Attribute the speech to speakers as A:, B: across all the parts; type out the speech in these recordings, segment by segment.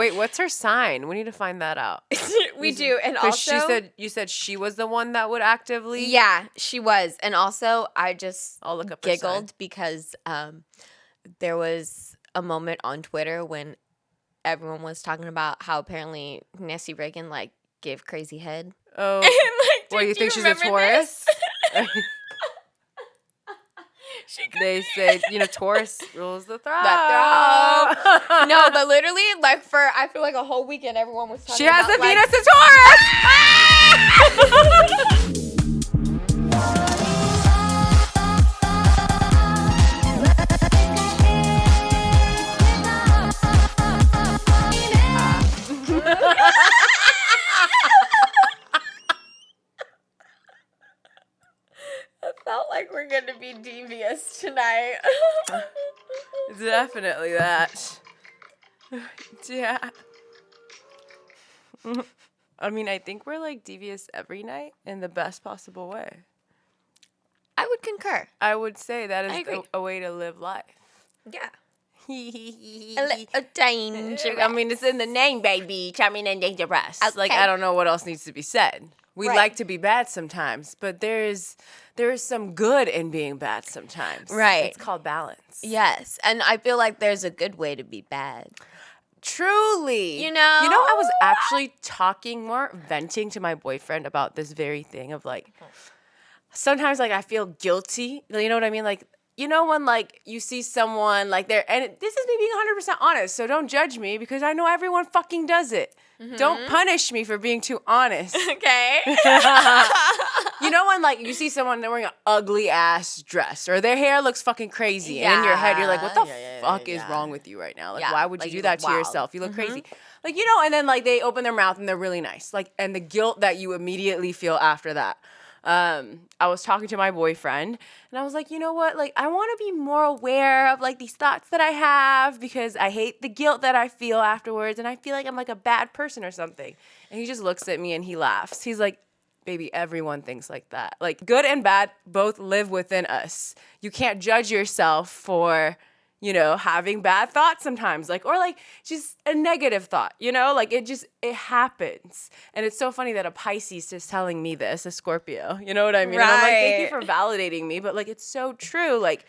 A: Wait, what's her sign? We need to find that out.
B: We do. And also,
A: you said she was the one that would actively.
B: Yeah, she was. And also, I just
A: I'll look up
B: giggled because there was a moment on Twitter when everyone was talking about how apparently Nancy Reagan like gave crazy head.
A: Oh,
B: and, like,
A: what, you think she's a Taurus? They say, Taurus rules the throne.
B: No, but literally, like, I feel like a whole weekend, everyone was talking about,
A: she has a
B: like,
A: Venus in Taurus.
B: I felt like we're going to be devious tonight.
A: Definitely that. Yeah. I mean, I think we're like devious every night in the best possible way.
B: I would concur.
A: I would say that is a way to live life.
B: Yeah.
A: Dangerous. I mean, it's in the name, baby. Charming and dangerous.
B: Okay.
A: Like, I don't know what else needs to be said. We like to be bad sometimes, but there is some good in being bad sometimes.
B: Right.
A: It's called balance.
B: Yes. And I feel like there's a good way to be bad.
A: Truly. I was actually venting to my boyfriend about this very thing of like, sometimes like I feel guilty. You know what I mean? Like, when like you see someone like and this is me being 100% honest, so don't judge me because I know everyone fucking does it. Mm-hmm. Don't punish me for being too honest.
B: Okay.
A: When like you see someone they're wearing an ugly ass dress or their hair looks fucking crazy, and in your head you're like, what the fuck is wrong with you right now? Like, why would you do that to yourself? You look crazy. Like, and then like they open their mouth and they're really nice. Like, and the guilt that you immediately feel after that. I was talking to my boyfriend and I was like, you know what? Like, I want to be more aware of like these thoughts that I have because I hate the guilt that I feel afterwards. And I feel like I'm like a bad person or something. And he just looks at me and he laughs. He's like, baby, everyone thinks like that. Like, good and bad both live within us. You can't judge yourself for, having bad thoughts sometimes, like, or like just a negative thought, like it happens. And it's so funny that a Pisces is telling me this, a Scorpio, you know what I mean?
B: Right.
A: And I'm like, thank you for validating me. But like, it's so true. Like,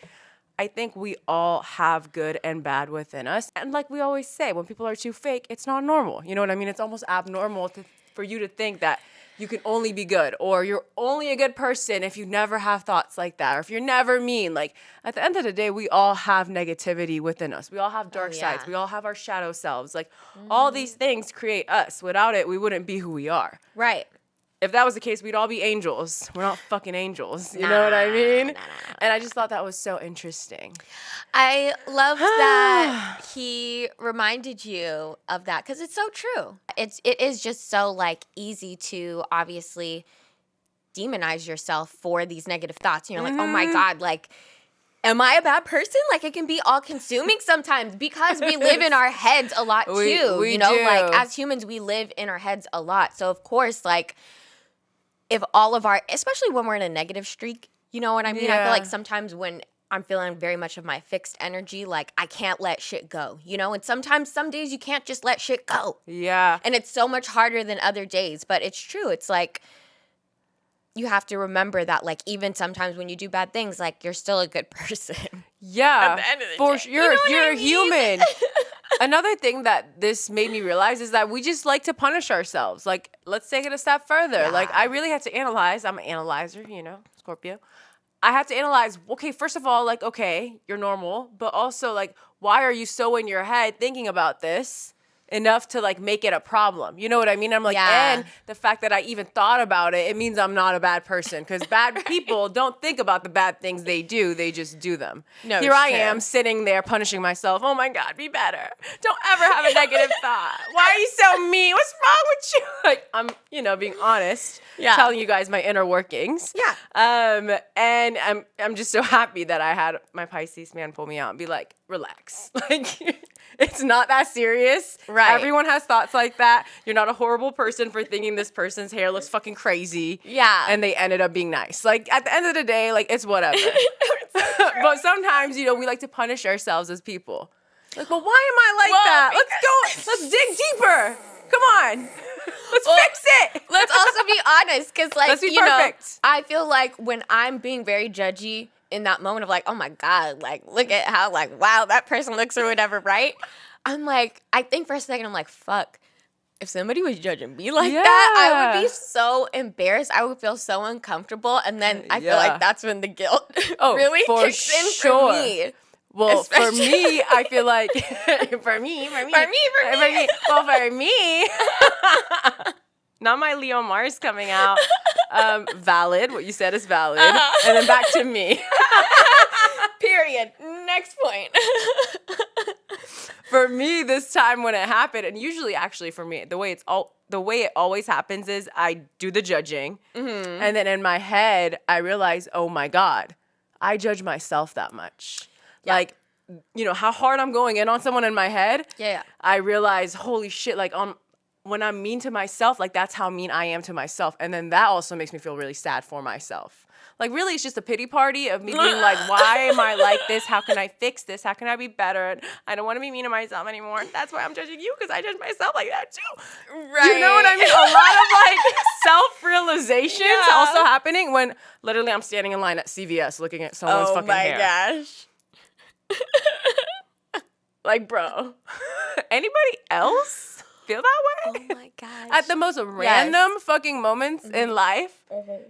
A: I think we all have good and bad within us. And like we always say, when people are too fake, it's not normal. You know what I mean? It's almost abnormal for you to think that you can only be good or you're only a good person if you never have thoughts like that or if you're never mean. Like, at the end of the day, we all have negativity within us. We all have dark sides. We all have our shadow selves. Like, all these things create us. Without it, we wouldn't be who we are.
B: Right.
A: If that was the case, we'd all be angels. We're not fucking angels. You know what I mean? And I just thought that was so interesting.
B: I love that he reminded you of that because it's so true. It is just so like easy to obviously demonize yourself for these negative thoughts. Like, oh my God, like, am I a bad person? Like, it can be all consuming sometimes because we live in our heads a lot too.
A: We do.
B: Like, as humans, we live in our heads a lot. So of course, like, if all of especially when we're in a negative streak, you know what I mean?
A: Yeah.
B: I feel like sometimes when I'm feeling very much of my fixed energy, like, I can't let shit go, And sometimes, some days you can't just let shit go.
A: Yeah.
B: And it's so much harder than other days. But it's true. It's like, you have to remember that, like, even sometimes when you do bad things, like, you're still a good person.
A: Yeah.
B: At the end of the day.
A: You're a human. Another thing that this made me realize is that we just like to punish ourselves. Like, let's take it a step further. Yeah. Like, I really had to analyze. I'm an analyzer, Scorpio. I have to analyze, okay, first of all, like, okay, you're normal. But also, like, why are you so in your head thinking about this enough to like make it a problem? You know what I mean? I'm like, and the fact that I even thought about it means I'm not a bad person because bad people don't think about the bad things they do. They just do them. No, here I am sitting there punishing myself. Oh my God, be better. Don't ever have a negative thought. Why are you so mean? What's wrong with you? Like, I'm, being honest, telling you guys my inner workings.
B: Yeah.
A: And I'm just so happy that I had my Pisces man pull me out and be like, relax. Like, it's not that serious.
B: Right.
A: Everyone has thoughts like that. You're not a horrible person for thinking this person's hair looks fucking crazy.
B: Yeah.
A: And they ended up being nice. Like, at the end of the day, like, it's whatever. But sometimes, we like to punish ourselves as people. Like, well, why am I like that? Let's dig deeper. Come on. Let's fix it.
B: Let's also be honest, because, like,
A: let's be perfect.
B: I feel like when I'm being very judgy in that moment of, like, oh my God, like, look at how, like, wow, that person looks or whatever, right? I'm like, I think for a second, I'm like, fuck. If somebody was judging me like that, I would be so embarrassed. I would feel so uncomfortable. And then I feel like that's when the guilt really kicks in for me.
A: Well, for me, I feel like for me. Well, for me, not my Leo Mars coming out. Valid. What you said is valid. And then back to me.
B: Period. Next point.
A: For me, this time when it happened, and usually actually for me, the way it always happens is I do the judging, and then in my head I realize, oh my God, I judge myself that much. Yeah. Like, you know how hard I'm going in on someone in my head.
B: Yeah.
A: I realize, holy shit, like when I'm mean to myself, like that's how mean I am to myself, and then that also makes me feel really sad for myself. Like, really, it's just a pity party of me being like, why am I like this? How can I fix this? How can I be better? I don't want to be mean to myself anymore. That's why I'm judging you, because I judge myself like that, too.
B: Right.
A: You know what I mean? A lot of, like, self-realizations also happening when literally I'm standing in line at CVS looking at someone's fucking hair.
B: Oh, my gosh.
A: Like, bro, anybody else feel that
B: way? Oh, my gosh.
A: At the most random fucking moments in life,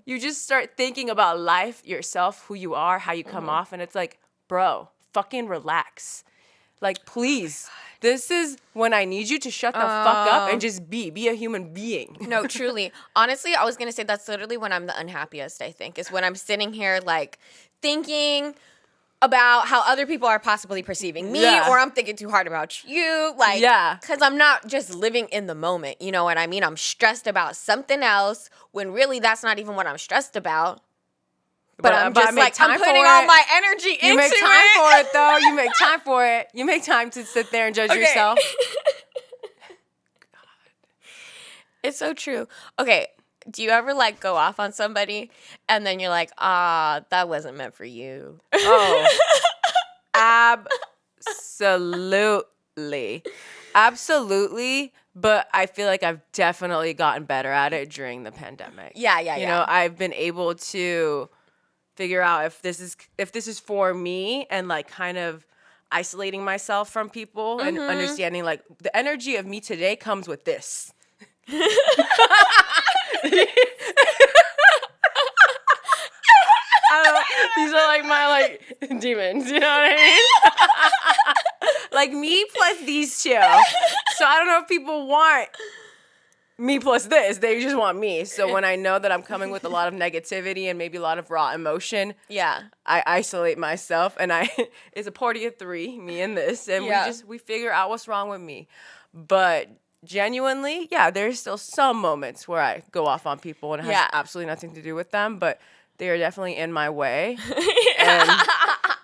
A: you just start thinking about life, yourself, who you are, how you come off, and it's like, bro, fucking relax. Like, please, this is when I need you to shut the fuck up and just be a human being.
B: No, truly. Honestly, I was going to say that's literally when I'm the unhappiest, I think, is when I'm sitting here, like, thinking about how other people are possibly perceiving me, or I'm thinking too hard about you, like, because I'm not just living in the moment, you know what I mean? I'm stressed about something else when really that's not even what I'm stressed about. But I'm just like, I'm putting all my energy into it.
A: You make time for it, though. You make time for it. You make time to sit there and judge yourself.
B: God. It's so true. Okay. Do you ever, like, go off on somebody and then you're like, that wasn't meant for you?
A: Oh, absolutely. Absolutely. But I feel like I've definitely gotten better at it during the pandemic.
B: Yeah.
A: You know, I've been able to figure out if this is for me and, like, kind of isolating myself from people and understanding, like, the energy of me today comes with this. These are like my, like, demons, you know what I mean? Like, me plus these two. So I don't know if people want me plus this. They just want me. So when I know that I'm coming with a lot of negativity and maybe a lot of raw emotion, I isolate myself, and it's a party of three, me and this, and we figure out what's wrong with me. But genuinely, there's still some moments where I go off on people and it has absolutely nothing to do with them, but they are definitely in my way, and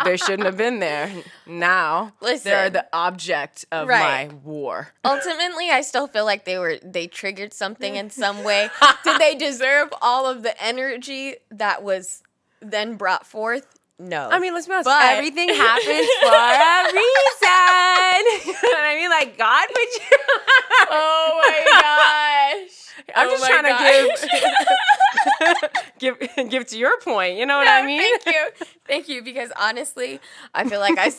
A: they shouldn't have been there. Now, they're the object of my war.
B: Ultimately, I still feel like they triggered something in some way. Did they deserve all of the energy that was then brought forth? No.
A: I mean, let's be honest. Everything happens for a reason. You know what I mean? Like, God put you.
B: Oh my gosh.
A: I'm just trying to give to your point. You know what I mean?
B: Thank you. Because honestly, I feel like I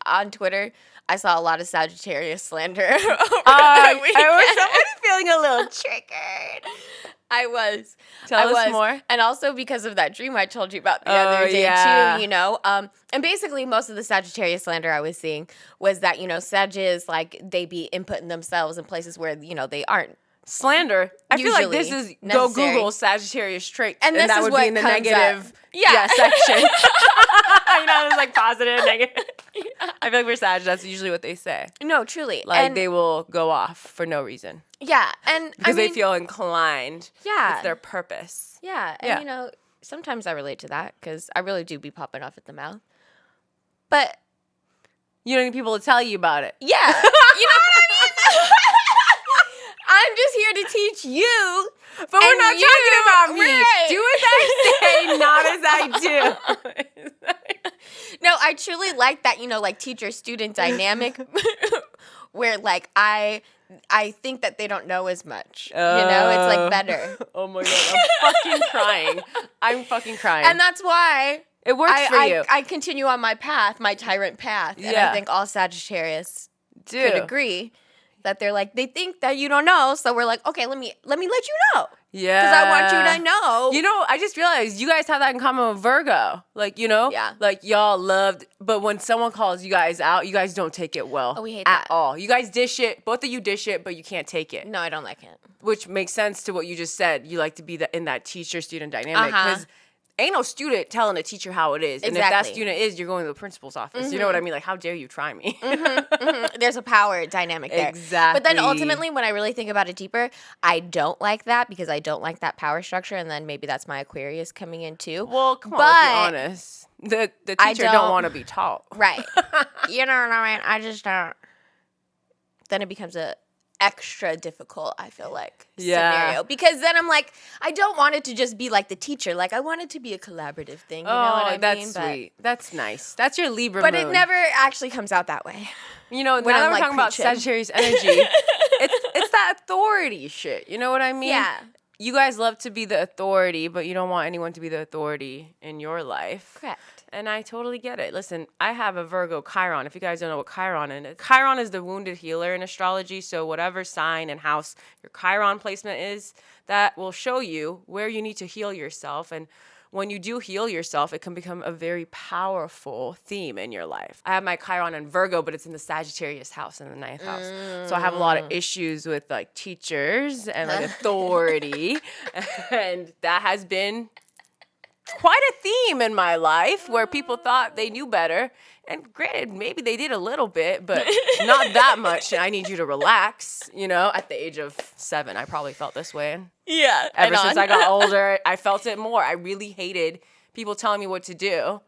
B: on Twitter, I saw a lot of Sagittarius slander over the weekend.
A: I was feeling a little triggered.
B: I was.
A: Tell us more.
B: And also because of that dream I told you about the other day too, you know. And basically most of the Sagittarius slander I was seeing was that, you know, Sagittarius, like, they be inputting themselves in places where, you know, they aren't.
A: Slander. I feel like this is necessary. Go Google Sagittarius traits,
B: and
A: that would be in the negative section. You know, there's like positive, negative. I feel like we're Sag. That's usually what they say.
B: No, truly.
A: Like, they will go off for no reason.
B: Yeah, and
A: because they feel inclined. Yeah, it's their purpose.
B: Yeah, and you know, sometimes I relate to that because I really do be popping off at the mouth. But
A: you don't need people to tell you about it.
B: Yeah, you know what I mean. I'm just here to teach you.
A: But we're not talking about me. Right. Do as I say, not as I do.
B: No, I truly like that, like teacher-student dynamic where like I think that they don't know as much. It's like better.
A: Oh my God, I'm fucking crying.
B: And that's why
A: it works for you.
B: I continue on my path, my tyrant path. And I think all Sagittarius could agree that they're like, they think that you don't know. So we're like, okay, let me let you know.
A: Yeah.
B: Because I want you to know.
A: I just realized you guys have that in common with Virgo. Like,
B: Yeah.
A: like y'all loved, but when someone calls you guys out, you guys don't take it well.
B: Oh, we hate
A: at
B: that.
A: all. You guys dish it. Both of you dish it, but you can't take it.
B: No, I don't like it.
A: Which makes sense to what you just said. You like to be in that teacher-student dynamic. Because ain't no student telling a teacher how it is. And if that student is, you're going to the principal's office. You know what I mean? Like, how dare you try me?
B: There's a power dynamic there.
A: Exactly.
B: But then ultimately, when I really think about it deeper, I don't like that because I don't like that power structure. And then maybe that's my Aquarius coming in too.
A: Well, come on, let's be honest. The teacher don't want to be taught.
B: Right. You know what I mean? I just don't. Then it becomes a extra difficult, I feel like, scenario. Because then I'm like, I don't want it to just be like the teacher. Like, I want it to be a collaborative thing. You know what I mean?
A: That's sweet. That's nice. That's your Libra
B: But
A: moon.
B: it never actually comes out that way.
A: Now that we're talking about Sagittarius energy, it's that authority shit. You know what I mean?
B: Yeah.
A: You guys love to be the authority, but you don't want anyone to be the authority in your life.
B: Correct.
A: And I totally get it. Listen, I have a Virgo Chiron. If you guys don't know what Chiron is, Chiron is the wounded healer in astrology. So whatever sign and house your Chiron placement is, that will show you where you need to heal yourself. And when you do heal yourself, it can become a very powerful theme in your life. I have my Chiron in Virgo, but it's in the Sagittarius house in the 9th house. So I have a lot of issues with like teachers and like authority. And that has been quite a theme in my life where people thought they knew better. And granted, maybe they did a little bit, but not that much. I need you to relax. At the age of 7, I probably felt this way.
B: Yeah.
A: Ever since I got older, I felt it more. I really hated people telling me what to do.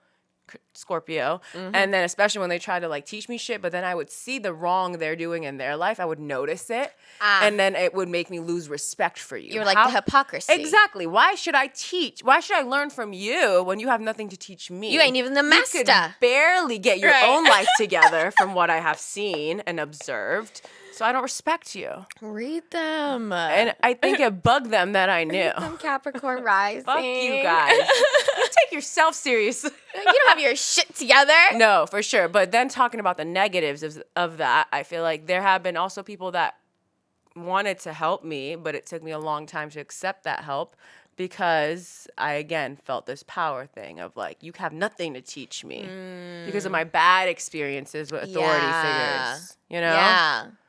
A: Scorpio. And then especially when they try to like teach me shit, but then I would see the wrong they're doing in their life. I would notice it. And then it would make me lose respect for you.
B: You're like the hypocrisy.
A: Exactly. Why should I teach? Why should I learn from you when you have nothing to teach me?
B: You ain't even the master.
A: You could barely get your own life together from what I have seen and observed. So I don't respect you.
B: Read them.
A: And I think it bugged them that I knew.
B: Some Capricorn rising.
A: Fuck you guys. You take yourself seriously.
B: You don't have your shit together.
A: No, for sure. But then talking about the negatives of that, I feel like there have been also people that wanted to help me, but it took me a long time to accept that help because I, again, felt this power thing of like, you have nothing to teach me because of my bad experiences with authority figures,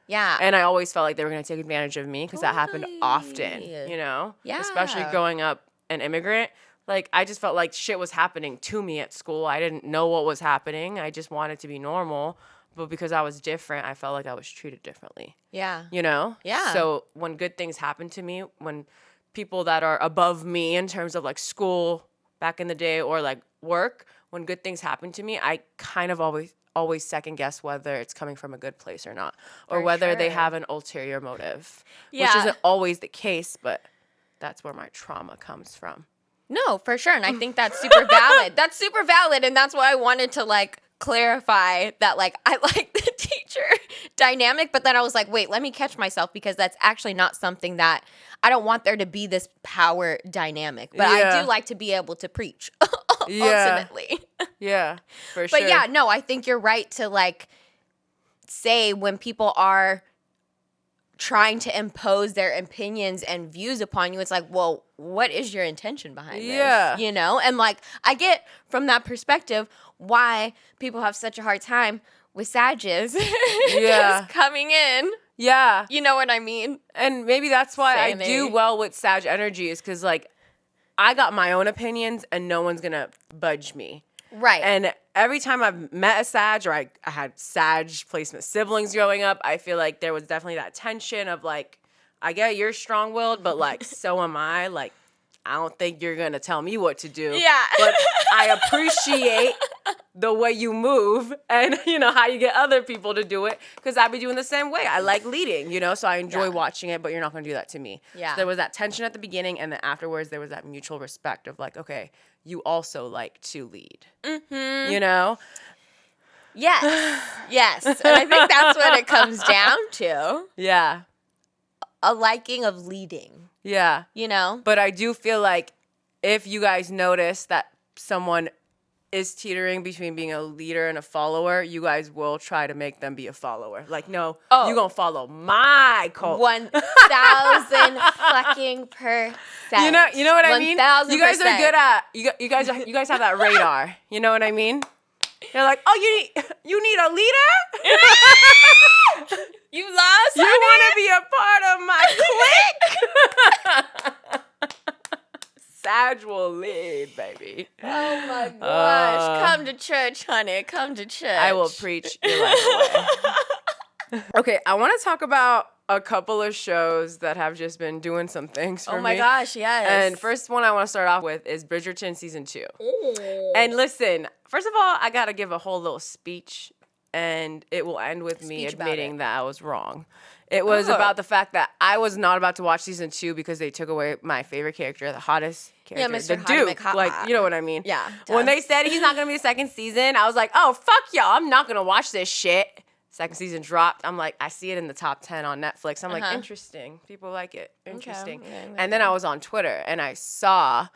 B: Yeah.
A: And I always felt like they were going to take advantage of me because that happened often,
B: Yeah.
A: Especially growing up an immigrant. Like, I just felt like shit was happening to me at school. I didn't know what was happening. I just wanted to be normal. But because I was different, I felt like I was treated differently.
B: Yeah.
A: Yeah. So when good things happen to me, when people that are above me in terms of like school back in the day or like work, when good things happen to me, I kind of always second guess whether it's coming from a good place or not, or whether they have an ulterior motive, which isn't always the case, but that's where my trauma comes from.
B: No, for sure. And I think that's super valid. That's super valid. And that's why I wanted to like clarify that like I like the teacher dynamic, but then I was like, wait, let me catch myself because that's actually not something that I don't want there to be this power dynamic. But I do like to be able to preach ultimately.
A: Yeah, for sure.
B: But yeah, no, I think you're right to like say when people are trying to impose their opinions and views upon you, it's like, well, what is your intention behind this? And like I get from that perspective why people have such a hard time with Sages just coming in.
A: Yeah.
B: You know what I mean?
A: And maybe that's why I do well with Sag energy is because like I got my own opinions and no one's going to budge me.
B: Right.
A: And every time I've met a Sag or I had Sag placement siblings growing up, I feel like there was definitely that tension of like, I get you're strong-willed, but like, so am I. Like, I don't think you're going to tell me what to do.
B: Yeah.
A: But I appreciate the way you move and, how you get other people to do it because I be doing the same way. I like leading, so I enjoy watching it, but you're not going to do that to me.
B: Yeah.
A: So there was that tension at the beginning, and then afterwards there was that mutual respect of like, okay, you also like to lead,
B: Yes. Yes. And I think that's what it comes down to.
A: Yeah.
B: A liking of leading.
A: Yeah. But I do feel like if you guys notice that someone is teetering between being a leader and a follower, you guys will try to make them be a follower. Like, no, you're going to follow my cult.
B: 1,000 fucking %.
A: You know what I mean?
B: 1,000%.
A: You guys are good at, you guys have that radar. You know what I mean? They're like, oh, you need a leader?
B: You lost?
A: You want to be a part of my clique? Sag will lead, baby.
B: Oh my gosh. Come to church, honey. Come to church.
A: I will preach your life away. Okay, I want to talk about a couple of shows that have just been doing some things for me.
B: Oh my gosh, yes.
A: And first one I want to start off with is Bridgerton Season 2.
B: Ooh.
A: And listen, first of all, I got to give a whole little speech, and it will end with me admitting that I was wrong. It was about the fact that I was not about to watch Season 2 because they took away my favorite character, the hottest character,
B: Mr.
A: the Duke. Like, you know what I mean?
B: Yeah.
A: When they said he's not going to be the second season, I was like, oh, fuck y'all. I'm not going to watch this shit. Second season dropped. I'm like, I see it in the top 10 on Netflix. I'm like, interesting. People like it. Interesting. Okay. Yeah, and then I was on Twitter and I saw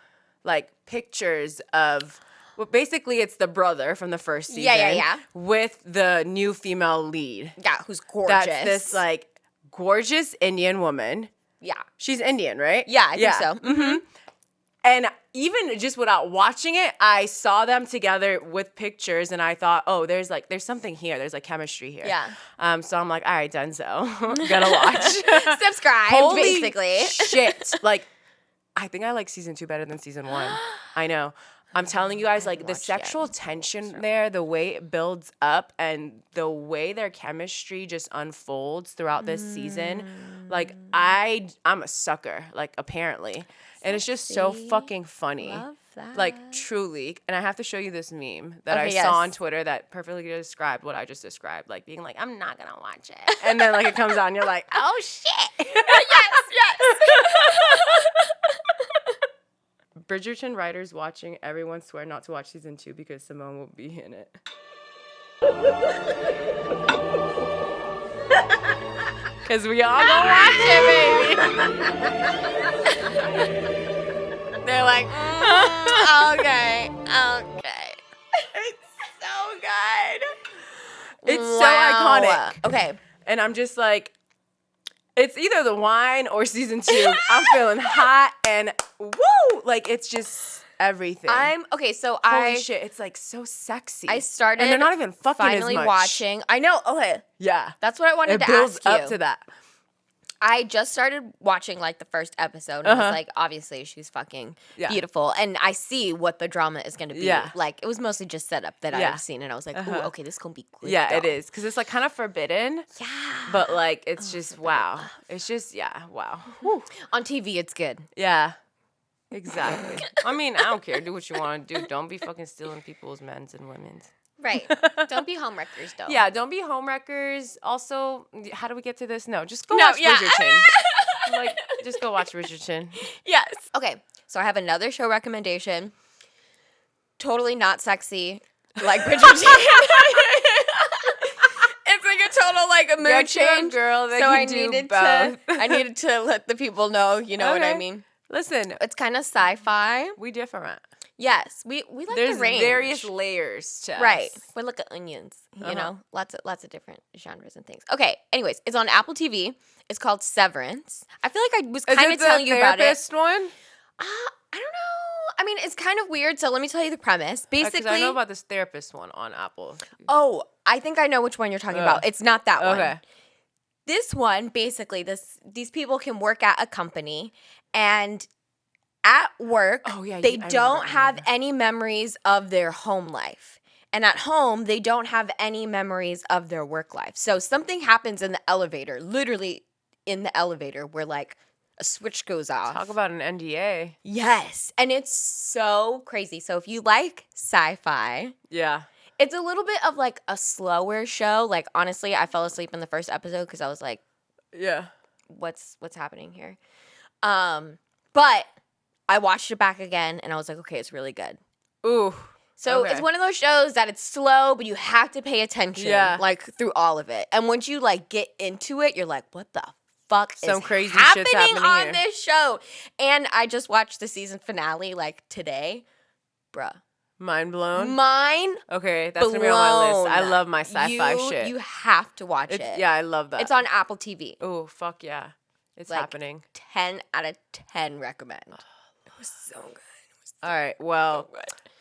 A: like pictures of, well, basically it's the brother from the first season.
B: Yeah.
A: With the new female lead.
B: Yeah, who's gorgeous.
A: That's this like gorgeous Indian woman.
B: Yeah.
A: She's Indian, right?
B: Yeah, I think so.
A: Mm-hmm. And even just without watching it, I saw them together with pictures, and I thought, oh, there's something here. There's like chemistry here.
B: Yeah.
A: So I'm like, all right, Denzel, gotta watch.
B: Subscribe,
A: Holy
B: basically.
A: Shit. Like, I think I like season 2 better than season 1. I know. I'm telling you guys, like, the sexual tension there, the way it builds up, and the way their chemistry just unfolds throughout this season, like, I'm a sucker, like, apparently. And it's just so fucking funny.
B: Love that.
A: Like, truly. And I have to show you this meme that I saw on Twitter that perfectly described what I just described. Like, being like, I'm not gonna watch it. And then, like, it comes on, and you're like, oh, shit.
B: yes.
A: Bridgerton writers watching, everyone swear not to watch season 2 because Simone will be in it. Because we all gonna watch it, baby.
B: They're like, okay.
A: It's so good. It's so iconic.
B: Okay.
A: And I'm just like, it's either the wine or season 2. I'm feeling hot and woo! Like, it's just everything. Holy shit, it's like so sexy.
B: I started
A: and they're not even fucking
B: finally
A: as much.
B: watching. I know. Okay.
A: Yeah.
B: That's what I wanted to ask you.
A: It builds up to that.
B: I just started watching like the first episode and I was like, obviously she's fucking beautiful. And I see what the drama is going to be.
A: Yeah.
B: Like, it was mostly just set up that I've seen. And I was like, ooh, okay, this is going to be good.
A: Yeah,
B: though.
A: it is. Because it's like kind of forbidden.
B: Yeah.
A: But like, it's just, wow. It's just, wow. Whew.
B: On TV, it's good.
A: Yeah. Exactly. I mean, I don't care. Do what you want to do. Don't be fucking stealing people's men's and women's.
B: Right. Don't be homewreckers, though.
A: Yeah, don't be homewreckers. Also, how do we get to this? No, just go watch Bridgerton. Like, just go watch Bridgerton.
B: Yes. Okay, so I have another show recommendation. Totally not sexy, like Bridgerton. It's like a total like a mood change.
A: Girl that
B: so
A: can
B: I
A: do
B: needed
A: both.
B: I needed to let the people know. You know what I mean?
A: Listen,
B: It's kind of sci-fi.
A: we different.
B: Yes, we like
A: There's
B: the range.
A: various layers to
B: Right.
A: us.
B: We're like onions, you know? Lots of different genres and things. Okay, anyways, it's on Apple TV. It's called Severance. I feel like I was kind of telling you about it.
A: Is it the therapist one?
B: I don't know. I mean, it's kind of weird, so let me tell you the premise. Basically,
A: Because I know about this therapist one on Apple.
B: Oh, I think I know which one you're talking about. It's not that one.
A: Okay.
B: This one, basically, these people can work at a company and at work, they don't have any memories of their home life. And at home, they don't have any memories of their work life. So something happens in the elevator, literally in the elevator, where like a switch goes off.
A: Talk about an NDA.
B: Yes. And it's so crazy. So if you like sci-fi.
A: Yeah.
B: It's a little bit of like a slower show. Like, honestly, I fell asleep in the first episode because I was like,
A: yeah,
B: what's happening here? But I watched it back again and I was like, okay, it's really good.
A: Ooh.
B: So it's one of those shows that it's slow, but you have to pay attention like through all of it. And once you like get into it, you're like, what the fuck
A: Some
B: is
A: crazy shit's happening
B: on
A: here.
B: this show? And I just watched the season finale like today. Bruh.
A: Mind blown?
B: Okay,
A: that's going to be on my list. I love my sci-fi shit.
B: You have to watch it.
A: Yeah, I love that.
B: It's on Apple TV.
A: Oh, fuck yeah. It's like happening.
B: 10 out of 10 recommend. It was so good.
A: All right, well,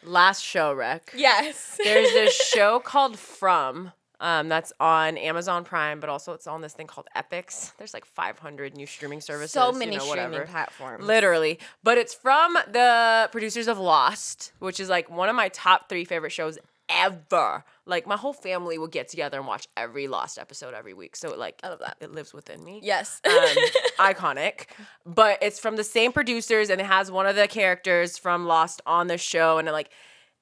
A: last show rec.
B: Yes.
A: There's this show called From. That's on Amazon Prime, but also it's on this thing called Epix. There's like 500 new streaming services.
B: So many streaming platforms.
A: Literally. But it's from the producers of Lost, which is like one of my top 3 favorite shows ever. Like my whole family will get together and watch every Lost episode every week. So like
B: I love that.
A: It lives within me.
B: Yes.
A: Iconic. But it's from the same producers and it has one of the characters from Lost on the show. And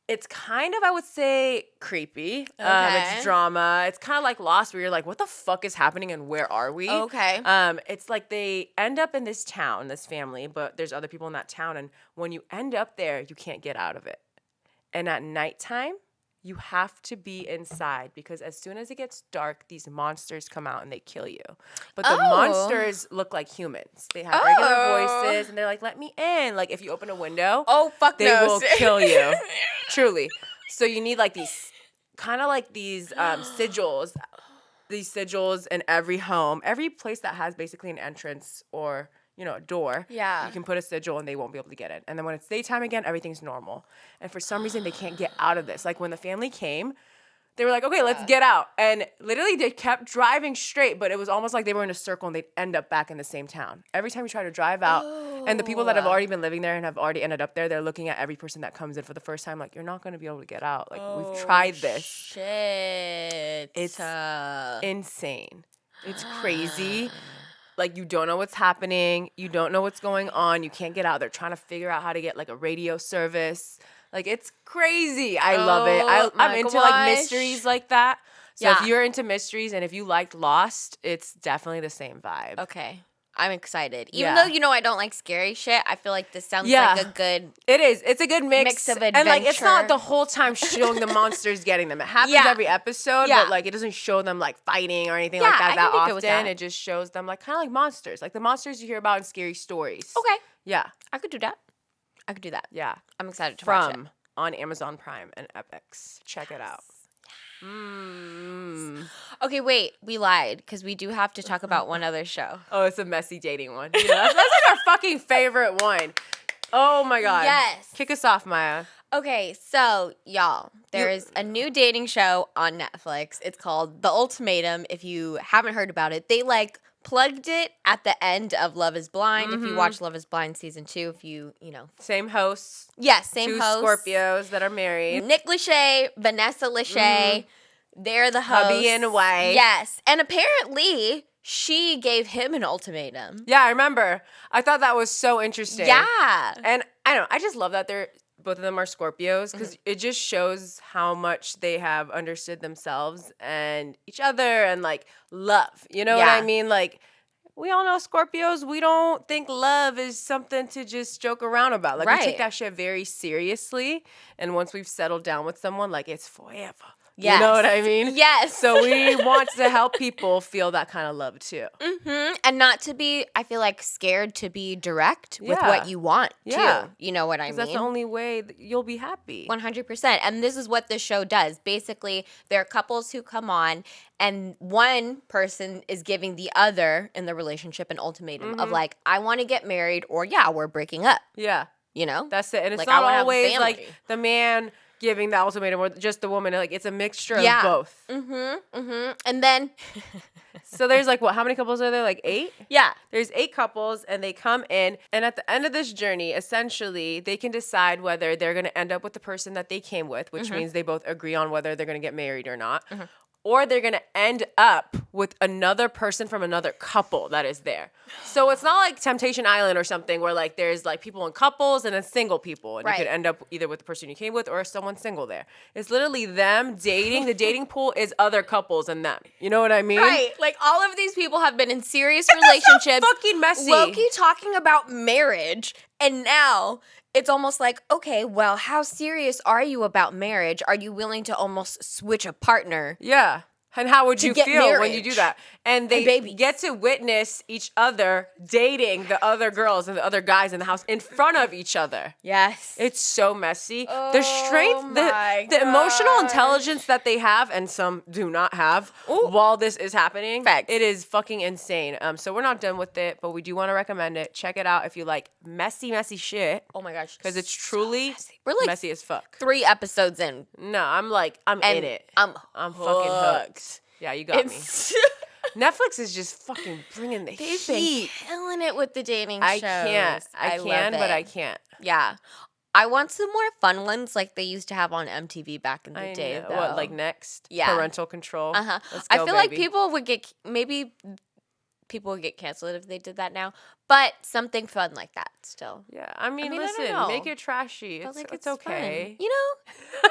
A: it's kind of, I would say, creepy. It's drama. It's kind of like Lost where you're like, what the fuck is happening and where are we?
B: Okay.
A: It's like they end up in this town, this family, but there's other people in that town. And when you end up there, you can't get out of it. And at nighttime, you have to be inside because as soon as it gets dark, these monsters come out and they kill you. But the monsters look like humans. They have regular voices and they're like, let me in. Like if you open a window, they will kill you. Truly. So you need like these kind of like these sigils. These sigils in every home. Every place that has basically an entrance or a door.
B: Yeah.
A: You can put a sigil and they won't be able to get in. And then when it's daytime again, everything's normal. And for some reason, they can't get out of this. Like when the family came, they were like, okay, let's get out. And literally they kept driving straight, but it was almost like they were in a circle and they'd end up back in the same town. Every time you try to drive out, and the people that have already been living there and have already ended up there, they're looking at every person that comes in for the first time like, you're not going to be able to get out. Like we've tried this.
B: Shit.
A: It's insane. It's crazy. Like, you don't know what's happening. You don't know what's going on. You can't get out. They're trying to figure out how to get, like, a radio service. Like, it's crazy. I love it. I'm into, like, mysteries like that. So if you're into mysteries and if you liked Lost, it's definitely the same vibe.
B: Okay. I'm excited. Even though, I don't like scary shit, I feel like this sounds like a good...
A: It is. It's a good mix
B: of adventure.
A: And, like, it's not the whole time showing the monsters getting them. It happens every episode, but, like, it doesn't show them, like, fighting or anything like that often. It just shows them, like, kind of like monsters. Like, the monsters you hear about in scary stories.
B: Okay.
A: Yeah.
B: I could do that.
A: Yeah.
B: I'm excited to watch it.
A: From on Amazon Prime and Epix. Check it out.
B: Okay, wait. We lied because we do have to talk about one other show.
A: Oh, it's a messy dating one. That's like our fucking favorite one. Oh my God.
B: Yes.
A: Kick us off, Maya.
B: Okay, so y'all, there is a new dating show on Netflix. It's called The Ultimatum. If you haven't heard about it, they plugged it at the end of Love is Blind. If you watch Love is Blind season 2, if you
A: Same hosts.
B: Yes, same hosts.
A: 2 Scorpios that are married.
B: Nick Lachey, Vanessa Lachey. They're the hosts.
A: Hubby and wife.
B: Yes. And apparently, she gave him an ultimatum.
A: Yeah, I remember. I thought that was so interesting.
B: Yeah.
A: And I don't know. I just love that both of them are Scorpios because it just shows how much they have understood themselves and each other and, like, love. You know what I mean? Like, we all know Scorpios, we don't think love is something to just joke around about. Like, we take that shit very seriously. And once we've settled down with someone, like, it's forever. Yes. You know what I mean?
B: Yes.
A: So we want to help people feel that kind of love too.
B: Mm-hmm. And not to be, I feel like, scared to be direct with what you want too. You know what I mean?
A: That's the only way that you'll be happy.
B: 100%. And this is what this show does. Basically, there are couples who come on and one person is giving the other in the relationship an ultimatum of like, I want to get married or we're breaking up.
A: Yeah.
B: You know?
A: That's it. And it's not always like the man giving the ultimatum or just the woman. Like, it's a mixture of both.
B: And then
A: so there's like how many couples are there? Like 8?
B: Yeah.
A: There's 8 couples and they come in and at the end of this journey, essentially, they can decide whether they're going to end up with the person that they came with, which means they both agree on whether they're going to get married or not. or they're going to end up with another person from another couple that is there. So it's not like Temptation Island or something where like there's like people in couples and then single people. And you could end up either with the person you came with or someone single there. It's literally them dating. The dating pool is other couples and them. You know what I mean?
B: Right. Like all of these people have been in serious relationships.
A: So fucking messy.
B: Low-key talking about marriage. And now it's almost like, okay, well, how serious are you about marriage? Are you willing to almost switch a partner?
A: Yeah. And how would you feel when you do that? And they get to witness each other dating the other girls and the other guys in the house in front of each other.
B: Yes.
A: It's so messy. The strength, the emotional intelligence that they have, and some do not have, while this is happening, it is fucking insane. So we're not done with it, but we do want to recommend it. Check it out if you like messy shit.
B: Oh my gosh.
A: Because it's truly
B: we're like
A: messy as fuck.
B: 3 episodes in.
A: No, I'm in it. I'm fucking hooked. Yeah, you got me. Netflix is just fucking bringing the heat.
B: They've been killing it with the dating shows.
A: I can't. I can, but I can't.
B: Yeah. I want some more fun ones like they used to have on MTV back in the day. Though.
A: What, like Next?
B: Yeah.
A: Parental Control?
B: Uh-huh.
A: Let's go,
B: I feel like people would get canceled if they did that now, but something fun like that still.
A: Yeah, I mean listen, make it trashy. It's okay.
B: Fun. You know?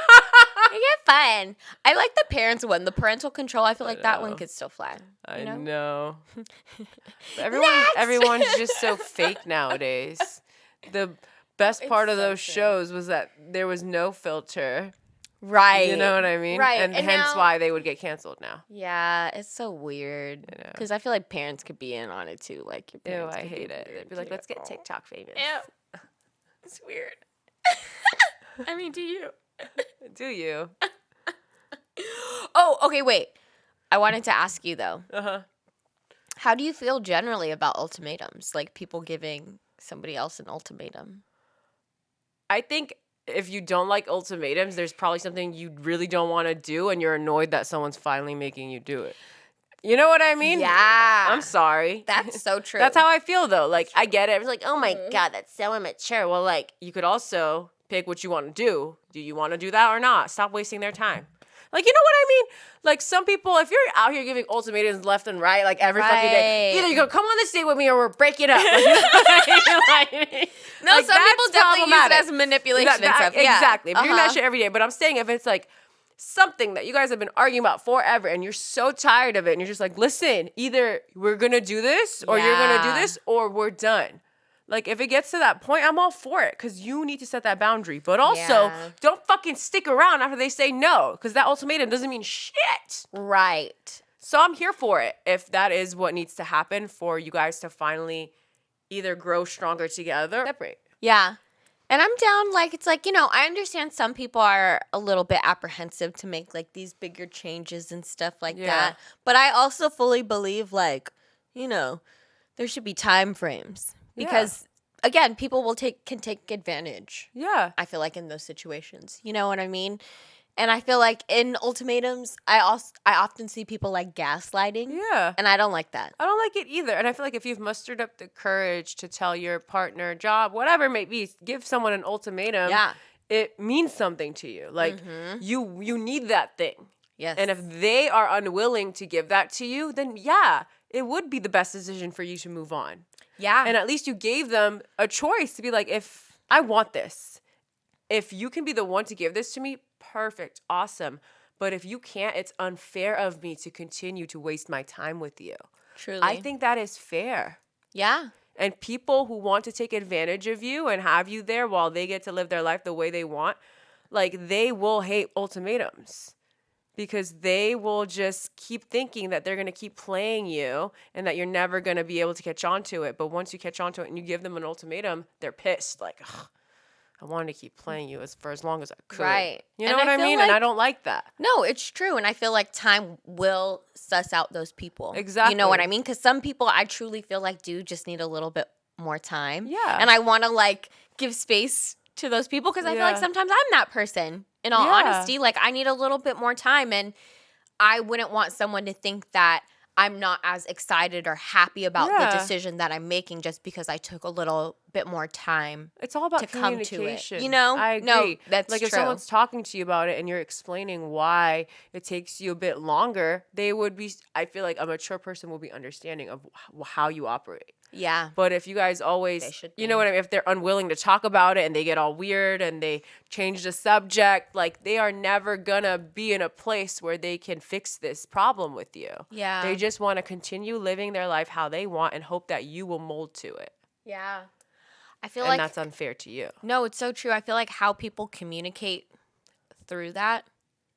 B: Make it fun. I like the parents one. The parental control, I feel like that one could still fly.
A: I know. Everyone's just so fake nowadays. The best part of those shows was that there was no filter.
B: Right.
A: You know what I mean?
B: Right.
A: And hence why they would get canceled now.
B: Yeah, it's so weird. Because I feel like parents could be in on it too. Like, your parents
A: I hate it. They'd be like, let's get TikTok famous.
B: Ew. It's weird. I mean, do you?
A: Do you?
B: Oh, okay, wait. I wanted to ask you, though.
A: Uh-huh.
B: How do you feel generally about ultimatums? Like, people giving somebody else an ultimatum?
A: I think if you don't like ultimatums, there's probably something you really don't want to do, and you're annoyed that someone's finally making you do it. You know what I mean?
B: Yeah.
A: I'm sorry.
B: That's so true.
A: That's how I feel, though. Like, I get it. It's like, oh, my God, that's so immature. Well, like, you could also pick what you want to do. Do you want to do that or not? Stop wasting their time. Like, you know what I mean? Like, some people, if you're out here giving ultimatums left and right, like, every fucking day, either you go, come on this date with me, or we're breaking up. Like, you know what I mean?
B: No, like, some people definitely use it as manipulation and stuff. Yeah.
A: Exactly. If you're doing that shit every day. But I'm saying if it's, like, something that you guys have been arguing about forever and you're so tired of it and you're just like, listen, either we're going to do this or you're going to do this or we're done. Like, if it gets to that point, I'm all for it because you need to set that boundary. But also, don't fucking stick around after they say no because that ultimatum doesn't mean shit.
B: Right.
A: So I'm here for it if that is what needs to happen for you guys to finally either grow stronger together or separate.
B: Yeah. And I'm down, like, it's like, you know, I understand some people are a little bit apprehensive to make, like, these bigger changes and stuff like that. But I also fully believe, like, you know, there should be time frames. Because, again, people can take advantage.
A: Yeah.
B: I feel like in those situations. You know what I mean? And I feel like in ultimatums, I often see people like gaslighting.
A: Yeah.
B: And I don't like that.
A: I don't like it either. And I feel like if you've mustered up the courage to tell your partner, job, whatever it may be, give someone an ultimatum, it means something to you. Like, you need that thing.
B: Yes.
A: And if they are unwilling to give that to you, then it would be the best decision for you to move on.
B: Yeah.
A: And at least you gave them a choice to be like, if I want this, if you can be the one to give this to me, perfect, awesome. But if you can't, it's unfair of me to continue to waste my time with you.
B: Truly.
A: I think that is fair.
B: Yeah.
A: And people who want to take advantage of you and have you there while they get to live their life the way they want, like, they will hate ultimatums. Because they will just keep thinking that they're going to keep playing you and that you're never going to be able to catch on to it. But once you catch on to it and you give them an ultimatum, they're pissed. Like, I wanted to keep playing you for as long as I could.
B: Right.
A: You know what I mean? And I don't like that.
B: No, it's true. And I feel like time will suss out those people.
A: Exactly.
B: You know what I mean? Because some people I truly feel like do just need a little bit more time.
A: Yeah.
B: And I want to, like, give space to those people because I feel like sometimes I'm that person. In all honesty, like, I need a little bit more time, and I wouldn't want someone to think that I'm not as excited or happy about the decision that I'm making just because I took a little bit more time.
A: It's all about
B: to come to
A: communication.
B: it. You know?
A: I agree.
B: No, that's
A: like
B: true.
A: if someone's talking to you about it and you're explaining why it takes you a bit longer, they would be. I feel like a mature person will be understanding of how you operate.
B: Yeah.
A: But if you guys always, you know what I mean, if they're unwilling to talk about it and they get all weird and they change the subject, like they are never gonna be in a place where they can fix this problem with you.
B: Yeah.
A: They just want to continue living their life how they want and hope that you will mold to it.
B: Yeah. I feel
A: and
B: like
A: that's unfair to you.
B: No, it's so true. I feel like how people communicate through that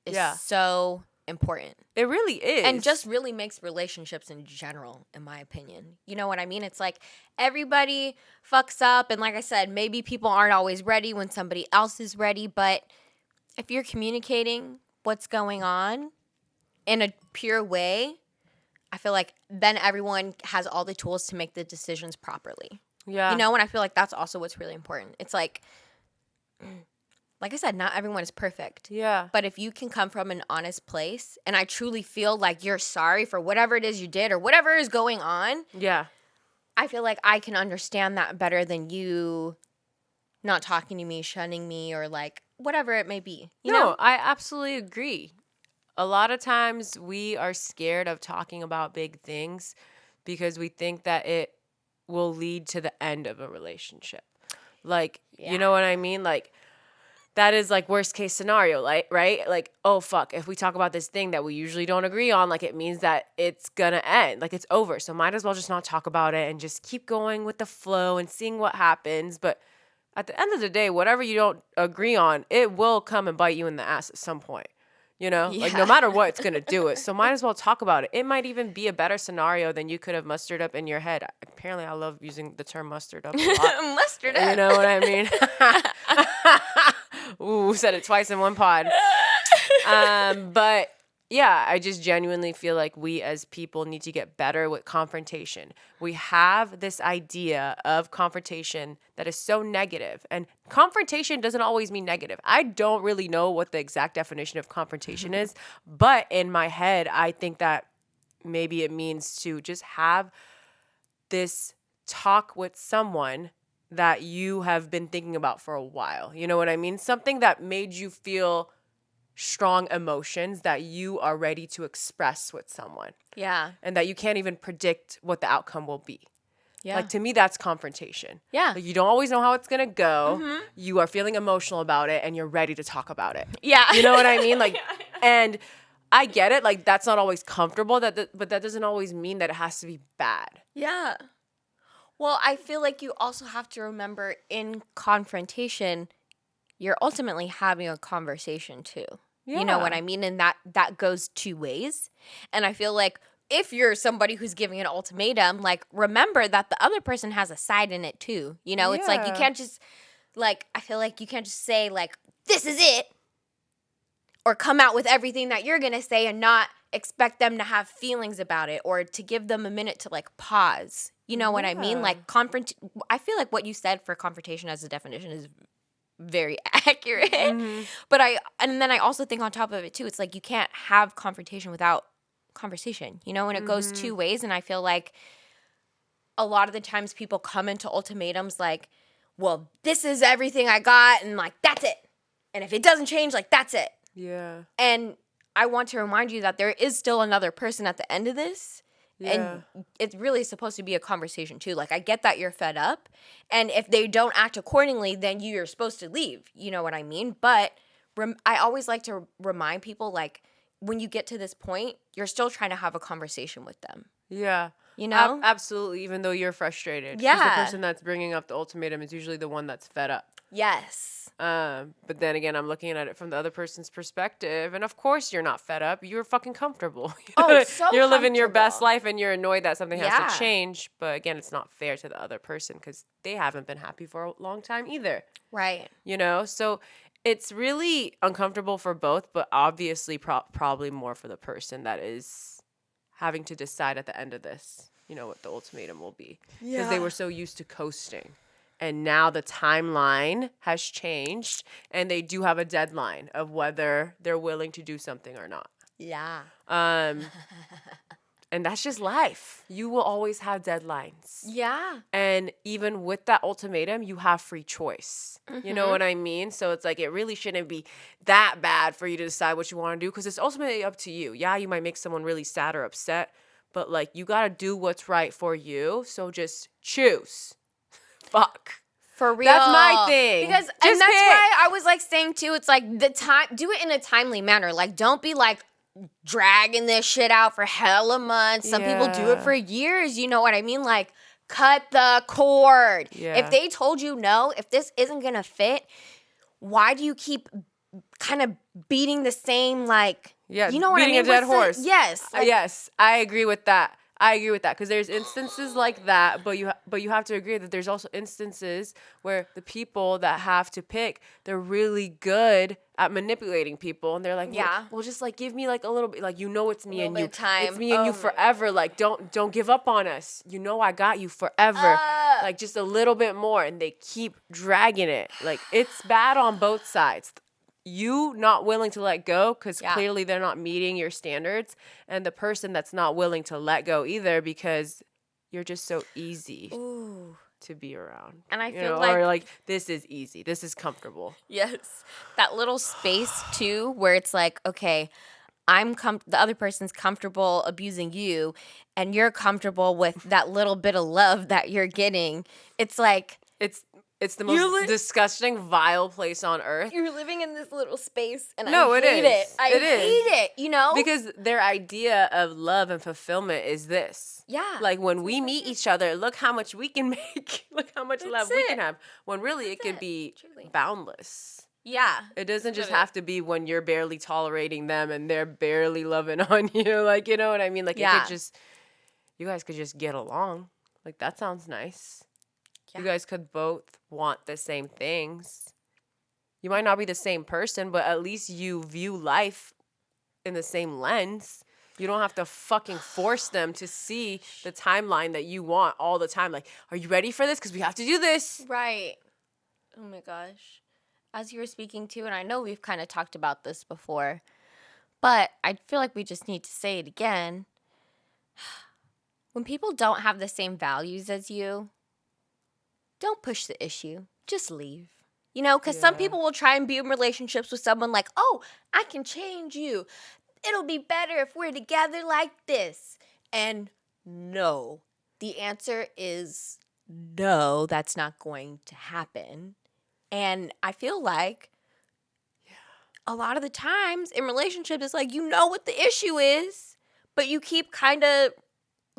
B: is so important.
A: It really is.
B: And just really makes relationships in general, in my opinion. You know what I mean? It's like everybody fucks up. And like I said, maybe people aren't always ready when somebody else is ready. But if you're communicating what's going on in a pure way, I feel like then everyone has all the tools to make the decisions properly.
A: Yeah.
B: You know, and I feel like that's also what's really important. It's like I said, not everyone is perfect.
A: Yeah.
B: But if you can come from an honest place and I truly feel like you're sorry for whatever it is you did or whatever is going on.
A: Yeah.
B: I feel like I can understand that better than you not talking to me, shunning me, or like whatever it may be. You know?
A: I absolutely agree. A lot of times we are scared of talking about big things because we think that it will lead to the end of a relationship. Like, you know what I mean? Like, that is like worst case scenario, like, right? Like, oh, fuck, if we talk about this thing that we usually don't agree on, like it means that it's gonna end, like it's over. So might as well just not talk about it and just keep going with the flow and seeing what happens. But at the end of the day, whatever you don't agree on, it will come and bite you in the ass at some point. You know, like no matter what, it's going to do it. So might as well talk about it. It might even be a better scenario than you could have mustered up in your head. Apparently, I love using the term mustered up a lot.
B: Mustered up.
A: You know what I mean? Ooh, said it twice in one pod. But yeah, I just genuinely feel like we as people need to get better with confrontation. We have this idea of confrontation that is so negative, and confrontation doesn't always mean negative. I don't really know what the exact definition of confrontation is, but in my head, I think that maybe it means to just have this talk with someone that you have been thinking about for a while. You know what I mean? Something that made you feel strong emotions that you are ready to express with someone.
B: Yeah.
A: And that you can't even predict what the outcome will be.
B: Yeah.
A: Like, to me, that's confrontation.
B: Yeah.
A: Like, you don't always know how it's going to go. Mm-hmm. You are feeling emotional about it and you're ready to talk about it.
B: Yeah.
A: You know what I mean? Like, and I get it. Like, that's not always comfortable, but that doesn't always mean that it has to be bad.
B: Yeah. Well, I feel like you also have to remember in confrontation, you're ultimately having a conversation too. Yeah. You know what I mean? And that goes two ways. And I feel like if you're somebody who's giving an ultimatum, like, remember that the other person has a side in it too. You know, it's like you can't just, like, I feel like you can't just say, like, this is it, or come out with everything that you're going to say and not expect them to have feelings about it, or to give them a minute to, like, pause. You know what I mean? Like, I feel like what you said for confrontation as a definition is very accurate. Mm-hmm. But then I also think on top of it too, it's like you can't have confrontation without conversation, you know, and it goes two ways. And I feel like a lot of the times people come into ultimatums like, well, this is everything I got, and like, that's it. And if it doesn't change, like, that's it. Yeah. And I want to remind you that there is still another person at the end of this. Yeah. And it's really supposed to be a conversation too. Like, I get that you're fed up, and if they don't act accordingly, then you're supposed to leave. You know what I mean? But I always like to remind people, like, when you get to this point, you're still trying to have a conversation with them. Yeah. You know?
A: Absolutely, even though you're frustrated.
B: Yeah.
A: Because the person that's bringing up the ultimatum is usually the one that's fed up.
B: Yes.
A: But then again, I'm looking at it from the other person's perspective, and of course you're not fed up. You're fucking comfortable. You're living your best life, and you're annoyed that something has to change. But again, it's not fair to the other person because they haven't been happy for a long time either. Right. You know? So it's really uncomfortable for both, but obviously probably more for the person that is having to decide at the end of this, you know, what the ultimatum will be. Because they were so used to coasting. And now the timeline has changed, and they do have a deadline of whether they're willing to do something or not. Yeah. And that's just life. You will always have deadlines.
B: Yeah.
A: And even with that ultimatum, you have free choice. You know what I mean? So it's like, it really shouldn't be that bad for you to decide what you want to do, because it's ultimately up to you. Yeah, you might make someone really sad or upset, but like, you got to do what's right for you. So just choose. Fuck.
B: For real.
A: That's my thing.
B: Because,
A: just
B: and that's
A: pick.
B: why I was like saying too, it's like do it in a timely manner. Like, don't be like dragging this shit out for hella months. Some people do it for years. You know what I mean? Like, cut the cord.
A: Yeah.
B: If they told you no, if this isn't going to fit, why do you keep kind of beating the same, like, you know what I mean?
A: Beating a dead horse.
B: Yes.
A: Like, yes, I agree with that. Because there's instances like that, but you have to agree that there's also instances where the people that have to pick, they're really good at manipulating people, and they're like, well, just like give me like a little bit, like, it's me and you, it's me and you forever. Like, don't give up on us. I got you forever. Like, just a little bit more, and they keep dragging it. Like, it's bad on both sides. You not willing to let go because clearly they're not meeting your standards, and the person that's not willing to let go either because you're just so easy to be around.
B: And I feel
A: or like, this is easy. This is comfortable.
B: Yes. That little space too where it's like, okay, the other person's comfortable abusing you and you're comfortable with that little bit of love that you're getting. It's like,
A: it's the most disgusting, vile place on earth.
B: You're living in this little space, and
A: I
B: hate it. I hate it,
A: Because their idea of love and fulfillment is this.
B: Yeah.
A: Like, when we meet each other, look how much we can make. Look how much love we can have. When really it could be boundless.
B: Yeah.
A: It doesn't just have to be when you're barely tolerating them and they're barely loving on you. Like, you know what I mean? Like, it could just, you guys could just get along. Like, that sounds nice. Yeah. You guys could both want the same things. You might not be the same person, but at least you view life in the same lens. You don't have to fucking force them to see the timeline that you want all the time. Like, are you ready for this? Because we have to do this.
B: Right. Oh my gosh. As you were speaking to, and I know we've kind of talked about this before, but I feel like we just need to say it again. When people don't have the same values as you, don't push the issue. Just leave. Because some people will try and be in relationships with someone like, oh, I can change you. It'll be better if we're together like this. And no. The answer is no, that's not going to happen. And I feel like a lot of the times in relationships, it's like, you know what the issue is, but you keep kind of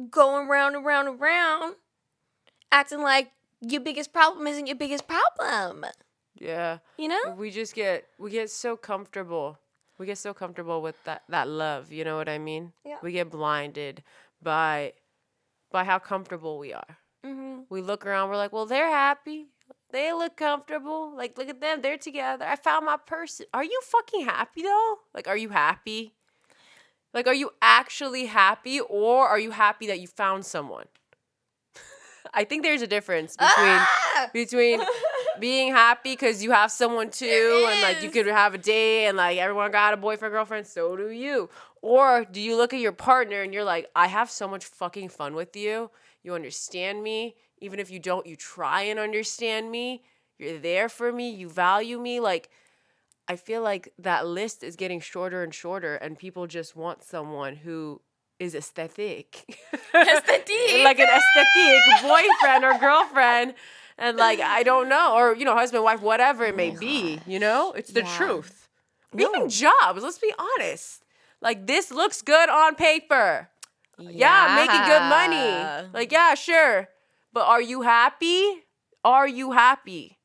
B: going round and round and round, acting like your biggest problem isn't your biggest problem.
A: Yeah. We get so comfortable. We get so comfortable with that love, you know what I mean? Yeah. We get blinded by how comfortable we are. Mm-hmm. We look around, we're like, well, they're happy. They look comfortable. Like, look at them. They're together. I found my person. Are you fucking happy, though? Like, are you happy? Like, are you actually happy, or are you happy that you found someone? I think there's a difference between being happy because you have someone too, and like you could have a date, and like everyone got a boyfriend, girlfriend, so do you. Or do you look at your partner and you're like, I have so much fucking fun with you. You understand me. Even if you don't, you try and understand me. You're there for me. You value me. Like, I feel like that list is getting shorter and shorter, and people just want someone who is aesthetic.
B: Aesthetic.
A: Like an aesthetic boyfriend or girlfriend. And like, I don't know. Or, husband, wife, whatever it may be. It's the truth. No. Even jobs, let's be honest. Like, this looks good on paper. Yeah, making good money. Like, yeah, sure. But are you happy? Are you happy?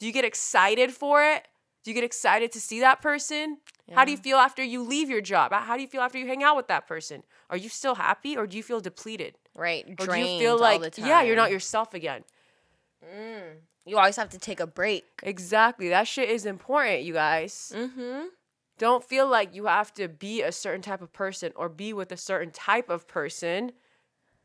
A: Do you get excited for it? Do you get excited to see that person? Yeah. How do you feel after you leave your job? How do you feel after you hang out with that person? Are you still happy, or do you feel depleted?
B: Right,
A: or
B: drained
A: do you feel like,
B: all the time.
A: Yeah, you're not yourself again?
B: You always have to take a break.
A: Exactly. That shit is important, you guys. Mm-hmm. Don't feel like you have to be a certain type of person or be with a certain type of person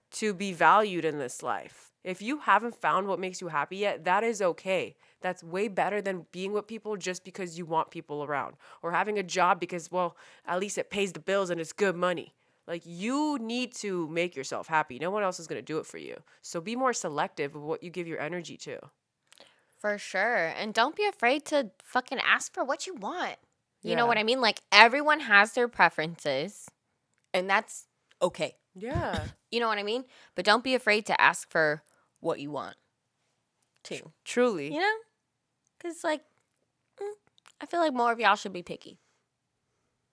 A: to be valued in this life. If you haven't found what makes you happy yet, that is okay. That's way better than being with people just because you want people around, or having a job because, well, at least it pays the bills and it's good money. Like, you need to make yourself happy. No one else is going to do it for you. So be more selective of what you give your energy to.
B: For sure. And don't be afraid to fucking ask for what you want. You know what I mean? Like, everyone has their preferences, and that's okay.
A: Yeah.
B: You know what I mean? But don't be afraid to ask for what you want, too.
A: Truly.
B: You know? Because, like, I feel like more of y'all should be picky.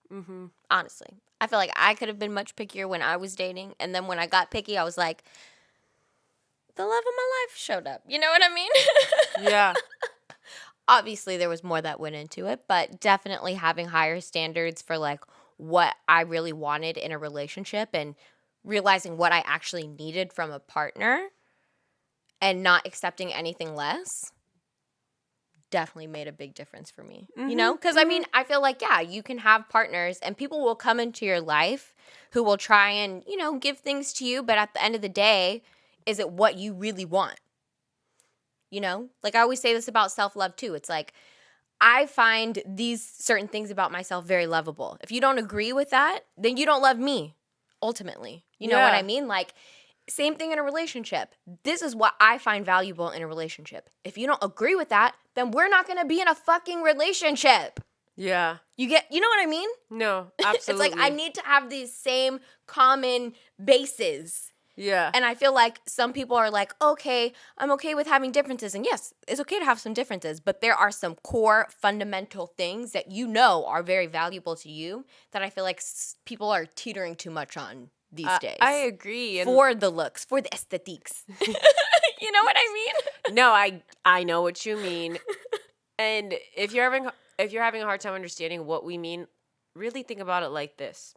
A: Mm-hmm.
B: Honestly. I feel like I could have been much pickier when I was dating, and then when I got picky, I was like, the love of my life showed up. You know what I mean?
A: Yeah.
B: Obviously, there was more that went into it, but definitely having higher standards for, like, what I really wanted in a relationship and realizing what I actually needed from a partner and not accepting anything less definitely made a big difference for me. Mm-hmm, you know? Because, I mean, I feel like, yeah, you can have partners and people will come into your life who will try and, you know, give things to you, but at the end of the day, is it what you really want? You know? Like, I always say this about self-love, too. It's like, I find these certain things about myself very lovable. If you don't agree with that, then you don't love me, ultimately. You know what I mean? Like, same thing in a relationship. This is what I find valuable in a relationship. If you don't agree with that, then we're not going to be in a fucking relationship.
A: Yeah.
B: You know what I mean?
A: No, absolutely.
B: It's like, I need to have these same common bases.
A: Yeah.
B: And I feel like some people are like, okay, I'm okay with having differences. And yes, it's okay to have some differences, but there are some core fundamental things that you know are very valuable to you that I feel like people are teetering too much on these days.
A: I agree.
B: For the looks, for the aesthetics. You know what I mean?
A: No, I know what you mean. And if you're having a hard time understanding what we mean, really think about it like this.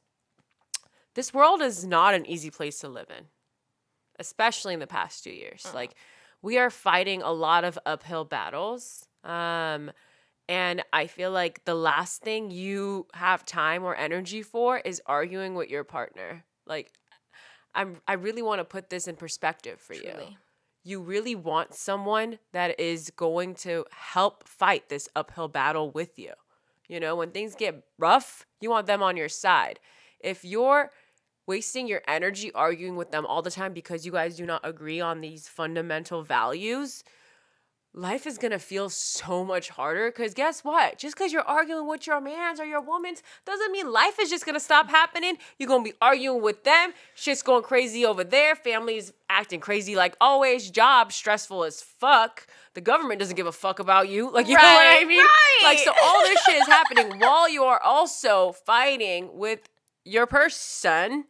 A: This world is not an easy place to live in. Especially in the past 2 years. Like, we are fighting a lot of uphill battles. And I feel like the last thing you have time or energy for is arguing with your partner. Like, I really want to put this in perspective for you. You really want someone that is going to help fight this uphill battle with you. You know, when things get rough, you want them on your side. If you're wasting your energy arguing with them all the time because you guys do not agree on these fundamental values, life is going to feel so much harder. Because guess what? Just because you're arguing with your mans or your womans doesn't mean life is just going to stop happening. You're going to be arguing with them. Shit's going crazy over there. Family's acting crazy like always. Job stressful as fuck. The government doesn't give a fuck about you. Like, you know what I mean?
B: Right.
A: Like, so all this shit is happening while you are also fighting with your person,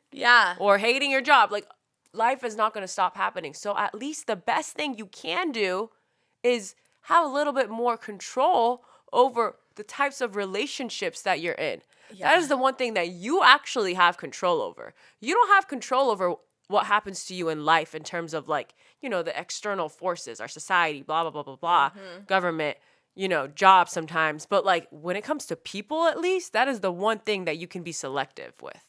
A: or hating your job. Like, life is not going to stop happening. So at least the best thing you can do is have a little bit more control over the types of relationships that you're in. That is the one thing that you actually have control over. You don't have control over what happens to you in life in terms of, like, you know, the external forces, our society, blah, blah, blah, blah, blah, government, you know, jobs sometimes. But, like, when it comes to people, at least, that is the one thing that you can be selective with.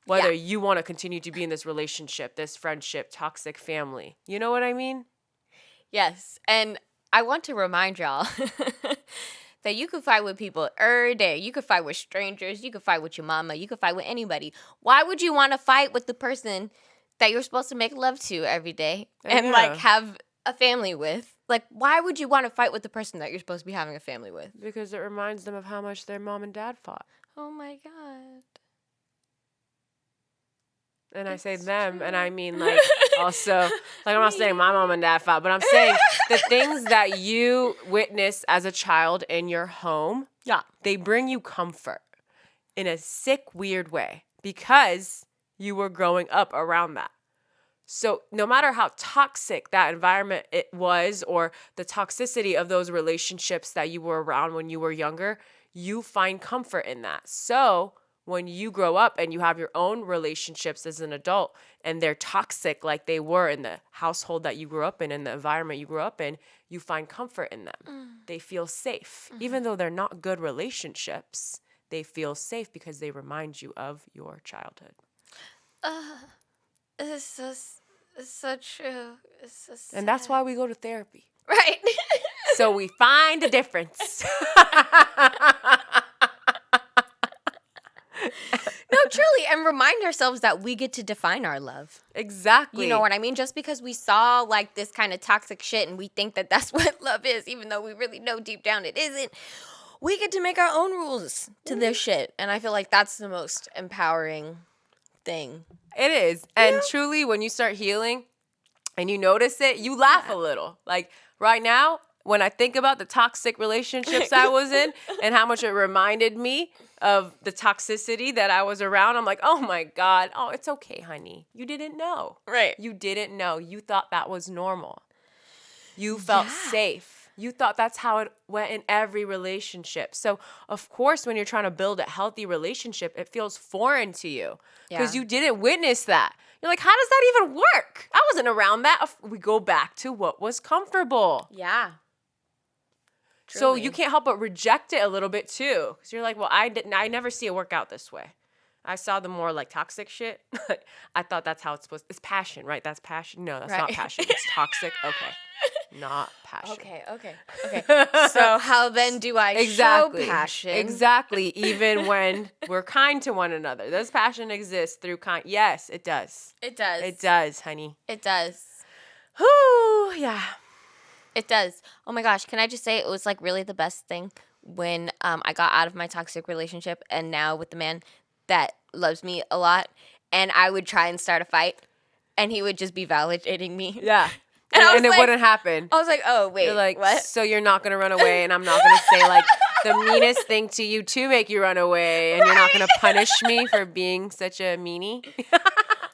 A: Whether you want to continue to be in this relationship, this friendship, toxic family. You know what I mean?
B: Yes. And I want to remind y'all that you can fight with people every day. You can fight with strangers. You can fight with your mama. You can fight with anybody. Why would you want to fight with the person that you're supposed to make love to every day and, like, have a family with? Like, why would you want to fight with the person that you're supposed to be having a family with?
A: Because it reminds them of how much their mom and dad fought.
B: Oh, my God.
A: And I say them, and I mean, like, also, like, I'm not saying my mom and dad fought, but I'm saying the things that you witness as a child in your home, they bring you comfort in a sick, weird way because you were growing up around that. So no matter how toxic that environment it was or the toxicity of those relationships that you were around when you were younger, you find comfort in that. So when you grow up and you have your own relationships as an adult and they're toxic like they were in the household that you grew up in the environment you grew up in, you find comfort in them. They feel safe. Even though they're not good relationships, they feel safe because they remind you of your childhood.
B: It's so true. It's so sad.
A: And that's why we go to therapy.
B: Right.
A: So we find a difference.
B: No, truly, Totally. And remind ourselves that we get to define our love.
A: Exactly.
B: You know what I mean? Just because we saw like this kind of toxic shit and we think that that's what love is, even though we really know deep down it isn't, we get to make our own rules to this shit. And I feel like that's the most empowering thing.
A: It is. And truly, when you start healing and you notice it, you laugh a little. Like right now, when I think about the toxic relationships I was in and how much it reminded me of the toxicity that I was around, I'm like, oh my God. Oh, it's okay, honey. You didn't know.
B: Right.
A: You didn't know. You thought that was normal. You felt safe. You thought that's how it went in every relationship. So, of course, when you're trying to build a healthy relationship, it feels foreign to you because you didn't witness that. You're like, how does that even work? I wasn't around that. We go back to what was comfortable.
B: Yeah. Truly.
A: So you can't help but reject it a little bit too. Because you're like, well, I never see it work out this way. I saw the more like toxic shit. I thought that's how it's supposed to. It's passion, right? That's passion. No, that's not passion. It's toxic. Okay. Not passion.
B: Okay. So how then do I show passion?
A: Exactly. Even when we're kind to one another. Does passion exist through kind? Yes, it does.
B: It does.
A: It does, honey.
B: It does.
A: Whoo, yeah.
B: It does. Oh my gosh. Can I just say it was like really the best thing when I got out of my toxic relationship and now with the man that loves me a lot, and I would try and start a fight and he would just be validating me.
A: Yeah. And it
B: like,
A: wouldn't happen.
B: I was like, oh, wait.
A: You're like,
B: what?
A: So you're not going to run away and I'm not going to say like the meanest thing to you to make you run away and you're not going to punish me for being such a meanie.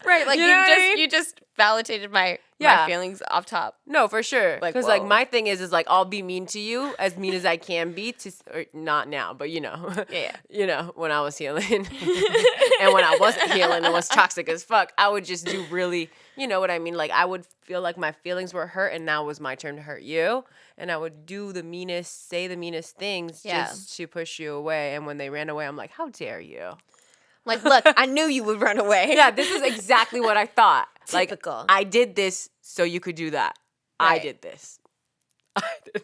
B: Right, like you just validated my feelings off top.
A: No, for sure. Because
B: like
A: my thing is like I'll be mean to you, as mean as I can be, or not now, but you know, when I was healing, and when I wasn't healing and was toxic as fuck, I would just do really, you know what I mean? Like I would feel like my feelings were hurt, and now it was my turn to hurt you, and I would do the meanest, say the meanest things just to push you away. And when they ran away, I'm like, how dare you?
B: Like, look, I knew you would run away.
A: Yeah, this is exactly what I thought.
B: Typical.
A: Like, I did this so you could do that. Right. I did this.
B: It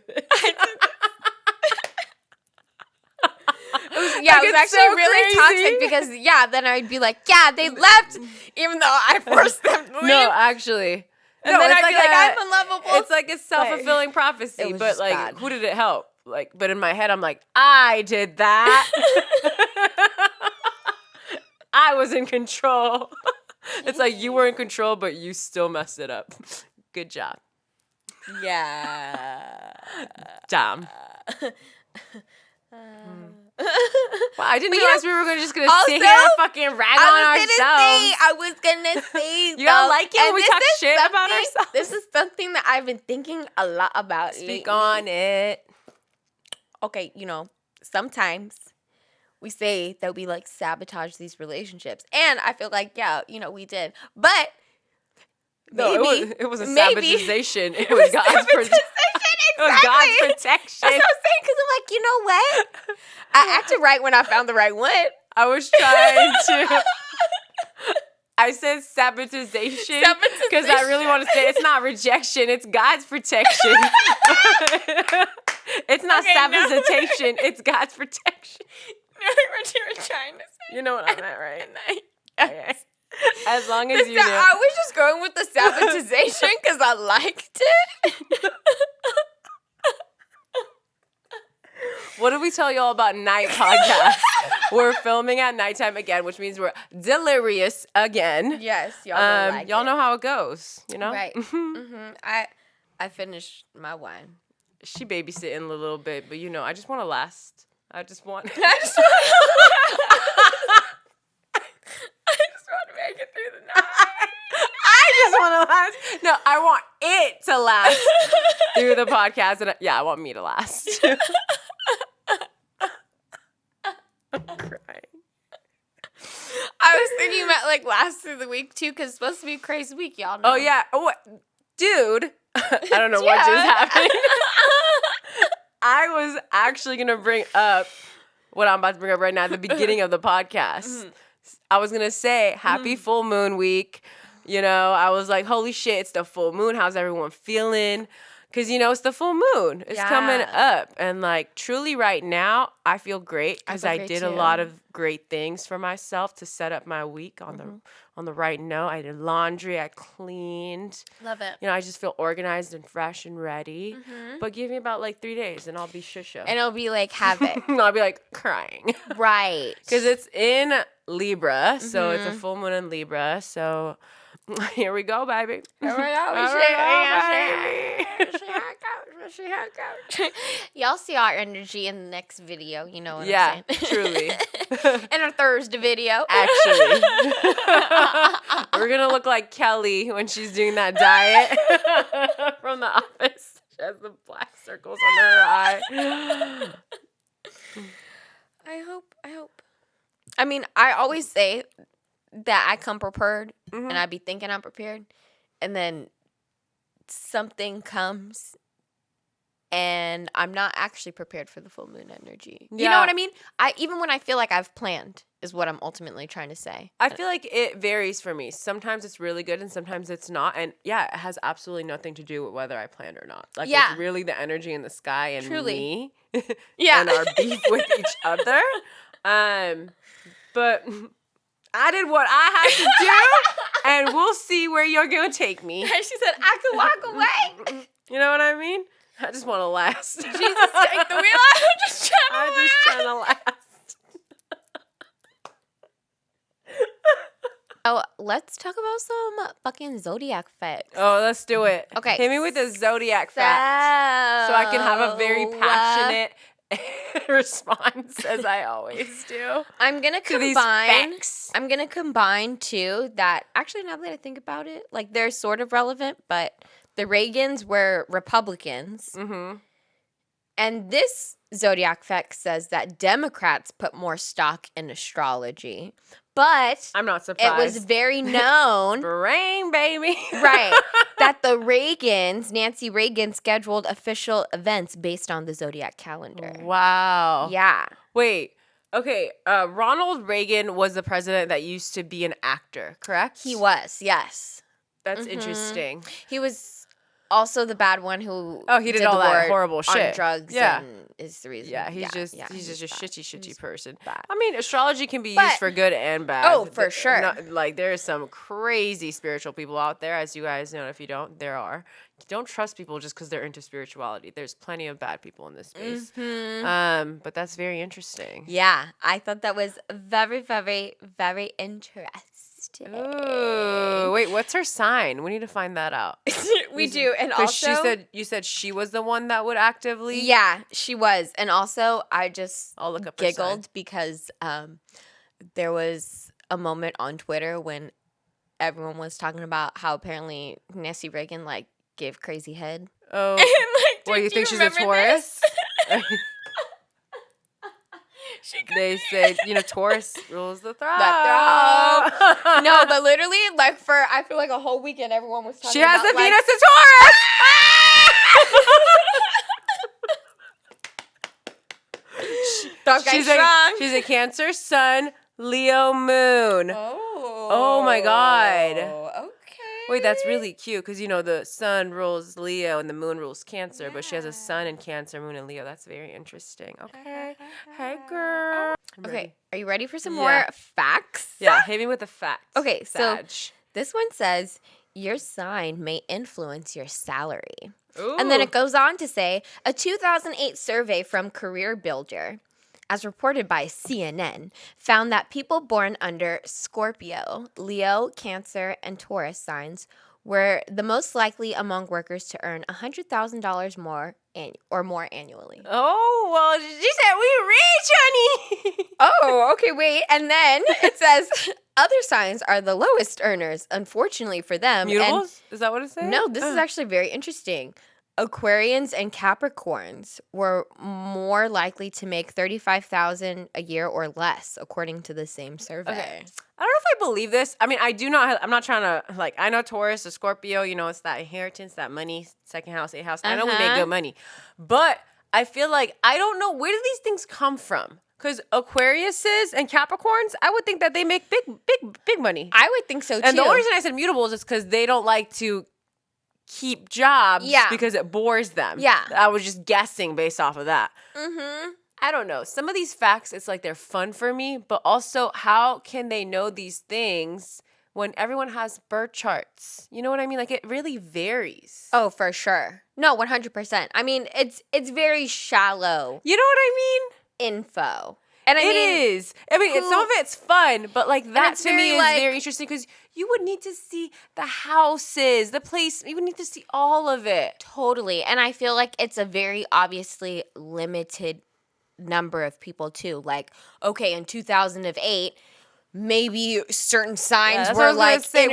B: was actually so really toxic because, then I'd be like, they left, even though I forced them to leave.
A: No, actually.
B: And then I'd be like, I'm unlovable.
A: It's like a self-fulfilling prophecy, but like, bad. Who did it help? Like, but in my head, I'm like, I did that. I was in control. It's like you were in control, but you still messed it up. Good job.
B: Yeah.
A: Damn. Well, I didn't realize we were just gonna sit here and fucking rag on ourselves.
B: I was gonna say,
A: you don't like it when we talk shit about ourselves?
B: This is something that I've been thinking a lot about.
A: Speak on it.
B: Okay, sometimes we say that we like sabotage these relationships, and I feel like we did, but maybe
A: it was a sabotagation. It was God's protection. It was God's protection.
B: That's what I'm saying, because I'm like, you know what? I acted right when I found the right one.
A: I was trying to. I said sabotagation because I really want to say it's not rejection. It's God's protection. It's not sabotagation. No. It's God's protection.
B: No, what you were trying to say.
A: You know what I meant, right? Okay. As long as you know.
B: I was just going with the sabotagation because I liked it.
A: What did we tell y'all about night podcasts? We're filming at nighttime again, which means we're delirious again.
B: Yes, y'all
A: y'all know how it goes, you know?
B: Right. I finished my wine.
A: She babysitting a little bit, but I just want to last. I just want to make it through the night. I just want to last. No, I want it to last through the podcast. And I want me to last. I'm crying.
B: I was thinking about like last through the week too, because it's supposed to be a crazy week, y'all know.
A: Oh, yeah. Oh, dude. I don't know what just happened. I was actually going to bring up what I'm about to bring up right now at the beginning of the podcast. Mm-hmm. I was going to say happy full moon week. I was like, holy shit, it's the full moon. How's everyone feeling? Because, it's the full moon. It's coming up. And, like, truly right now, I feel great because I did a lot of great things for myself to set up my week on the right note. I did laundry. I cleaned.
B: Love it.
A: I just feel organized and fresh and ready. But give me about, like, 3 days and I'll be shusha.
B: And it'll be, like, havoc.
A: I'll be, like, crying.
B: Right.
A: Because it's in Libra. So it's a full moon in Libra. So... here we go, baby.
B: Here we go, baby. Y'all see our energy in the next video. You know what I'm saying?
A: Truly.
B: In our Thursday video.
A: Actually. We're going to look like Kelly when she's doing that diet from The Office. She has the black circles under her eye.
B: I hope. I mean, I always say that I come prepared and I be thinking I'm prepared, and then something comes and I'm not actually prepared for the full moon energy. You know what I mean? Even when I feel like I've planned is what I'm ultimately trying to say.
A: I feel like it varies for me. Sometimes it's really good and sometimes it's not. And it has absolutely nothing to do with whether I planned or not. Like it's really the energy in the sky and me and our beef with each other. But I did what I had to do, and we'll see where you're going to take me.
B: She said, I could walk away.
A: You know what I mean? I just want to last.
B: Jesus, take the wheel. I'm just trying to last. Oh, let's talk about some fucking zodiac facts.
A: Oh, let's do it.
B: Okay.
A: Hit me with the zodiac facts so I can have a very passionate response, as I always do.
B: I'm gonna combine two that actually, now that I think about it, like they're sort of relevant, but the Reagans were Republicans. And this zodiac fact says that Democrats put more stock in astrology. But
A: I'm not surprised.
B: It was very known.
A: Brain, baby.
B: Right. That the Reagans, Nancy Reagan, scheduled official events based on the zodiac calendar.
A: Wow.
B: Yeah.
A: Wait. Okay. Ronald Reagan was the president that used to be an actor, correct?
B: He was, yes.
A: That's interesting.
B: He was also the bad one who
A: he did all that horrible shit
B: on drugs and is the reason.
A: Yeah, he's just a shitty person.
B: Bad.
A: I mean, astrology can be used for good and bad.
B: Oh, for sure.
A: Like there are some crazy spiritual people out there, as you guys know. If you don't, there are. Don't trust people just because they're into spirituality. There's plenty of bad people in this space. But that's very interesting.
B: Yeah, I thought that was very, very, very interesting.
A: Ooh, wait, what's her sign? We need to find that out.
B: We do, and also
A: you said she was the one that would actively.
B: Yeah, she was, and also I just
A: I'll look up
B: giggled because there was a moment on Twitter when everyone was talking about how apparently Nancy Reagan like gave crazy head.
A: Oh,
B: and, like,
A: well, you think she's a Taurus? They say, Taurus rules the throne.
B: No, but literally, like, for, I feel like a whole weekend, everyone was talking about,
A: she has a
B: like,
A: Venus in Taurus. She's a Cancer, Sun, Leo, Moon. Oh my God.
B: Okay.
A: Wait, that's really cute because, the sun rules Leo and the moon rules Cancer, but she has a sun in Cancer, moon in Leo. That's very interesting. Okay. Hey, girl.
B: Okay. Are you ready for some more facts?
A: Yeah, hit me with the facts.
B: Okay, so this one says your sign may influence your salary.
A: Ooh.
B: And then it goes on to say a 2008 survey from Career Builder, as reported by CNN, found that people born under Scorpio, Leo, Cancer, and Taurus signs were the most likely among workers to earn $100,000 more or more annually.
A: Oh, well, she said we rich, honey.
B: Oh, okay, wait. And then it says other signs are the lowest earners, unfortunately for them.
A: Mutables? Is that what it says?
B: No, this is actually very interesting. Aquarians and Capricorns were more likely to make $35,000 a year or less, according to the same survey.
A: Okay. I don't know if I believe this. I mean, I'm not trying to, I know Taurus or Scorpio, it's that inheritance, that money, second house, eighth house. I know we make good money. But I feel like, I don't know, where do these things come from? Because Aquariuses and Capricorns, I would think that they make big money.
B: I would think so, too.
A: And the only reason I said mutables is because they don't like to keep jobs because it bores them.
B: Yeah.
A: I was just guessing based off of that.
B: Mm-hmm.
A: I don't know. Some of these facts, it's like they're fun for me, but also how can they know these things when everyone has birth charts? You know what I mean? Like it really varies.
B: Oh, for sure. No, 100%. I mean, it's very shallow.
A: You know what I mean?
B: Info. And
A: It is. I mean, some of it's fun, but like that to me is very interesting because you would need to see the houses, the place. You would need to see all of it.
B: Totally. And I feel like it's a very obviously limited number of people too. Like, okay, in 2008, maybe certain signs were like,
A: what's the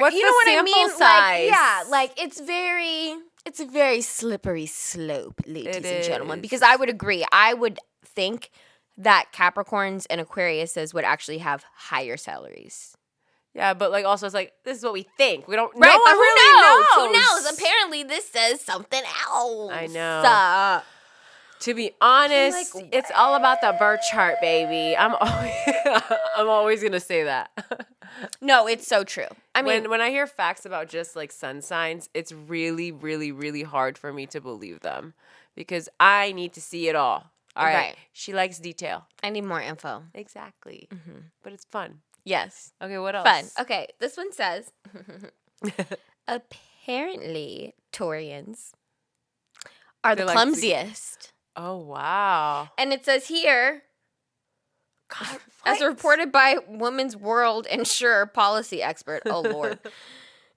A: sample size?
B: Like, yeah, like it's a very slippery slope, ladies and gentlemen. Because I would agree. I would think that Capricorns and Aquariuses would actually have higher salaries.
A: Yeah, but like also it's like this is what we think. We don't.
B: Right,
A: no one really knows.
B: Who knows? Apparently, this says something else.
A: I know. To be honest, it's all about the birth chart, baby. I'm always gonna say that.
B: No, it's so true. I mean,
A: when I hear facts about just like sun signs, it's really, really, really hard for me to believe them because I need to see it all. All right. She likes detail.
B: I need more info.
A: Exactly. Mm-hmm. But it's fun.
B: Yes.
A: Okay, what else?
B: Fun. Okay, this one says, apparently Taurians are the clumsiest.
A: Oh, wow.
B: And it says here, God, as reported by Women's World Insure policy expert, oh Lord,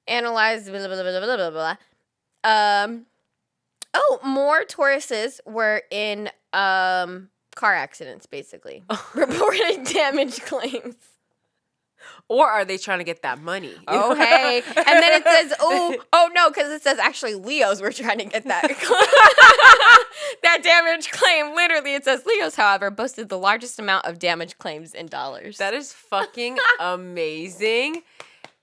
B: analyzed blah, blah, blah, blah, blah, blah. More Tauruses were in car accidents, basically. Reported damage claims.
A: Or are they trying to get that money?
B: Oh, hey. And then it says, oh no, because it says actually Leos were trying to get that that damage claim. Literally, it says Leos, however, boasted the largest amount of damage claims in dollars.
A: That is fucking amazing.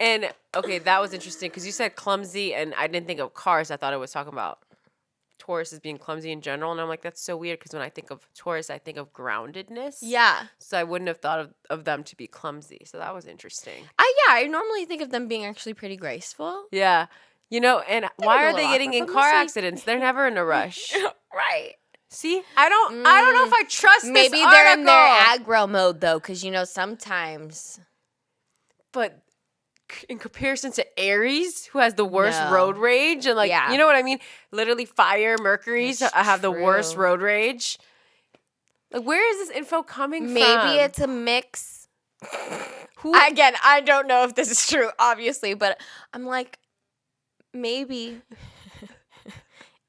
A: And, okay, that was interesting because you said clumsy, and I didn't think of cars. I thought it was talking about Taurus as being clumsy in general. And I'm like, that's so weird because when I think of Taurus, I think of groundedness.
B: Yeah.
A: So I wouldn't have thought of them to be clumsy. So that was interesting.
B: I normally think of them being actually pretty graceful.
A: Yeah. You know, and why are they getting in car accidents? They're never in a rush.
B: Right.
A: See? I don't know if I trust
B: Maybe
A: this article.
B: They're in their aggro mode, though, because, you know, sometimes.
A: But in comparison to Aries, who has the worst road rage, and like, you know what I mean? Literally fire, Mercury's have the worst road rage. Like, where is this info coming from?
B: Maybe it's a mix. Again, I don't know if this is true, obviously, but I'm like, maybe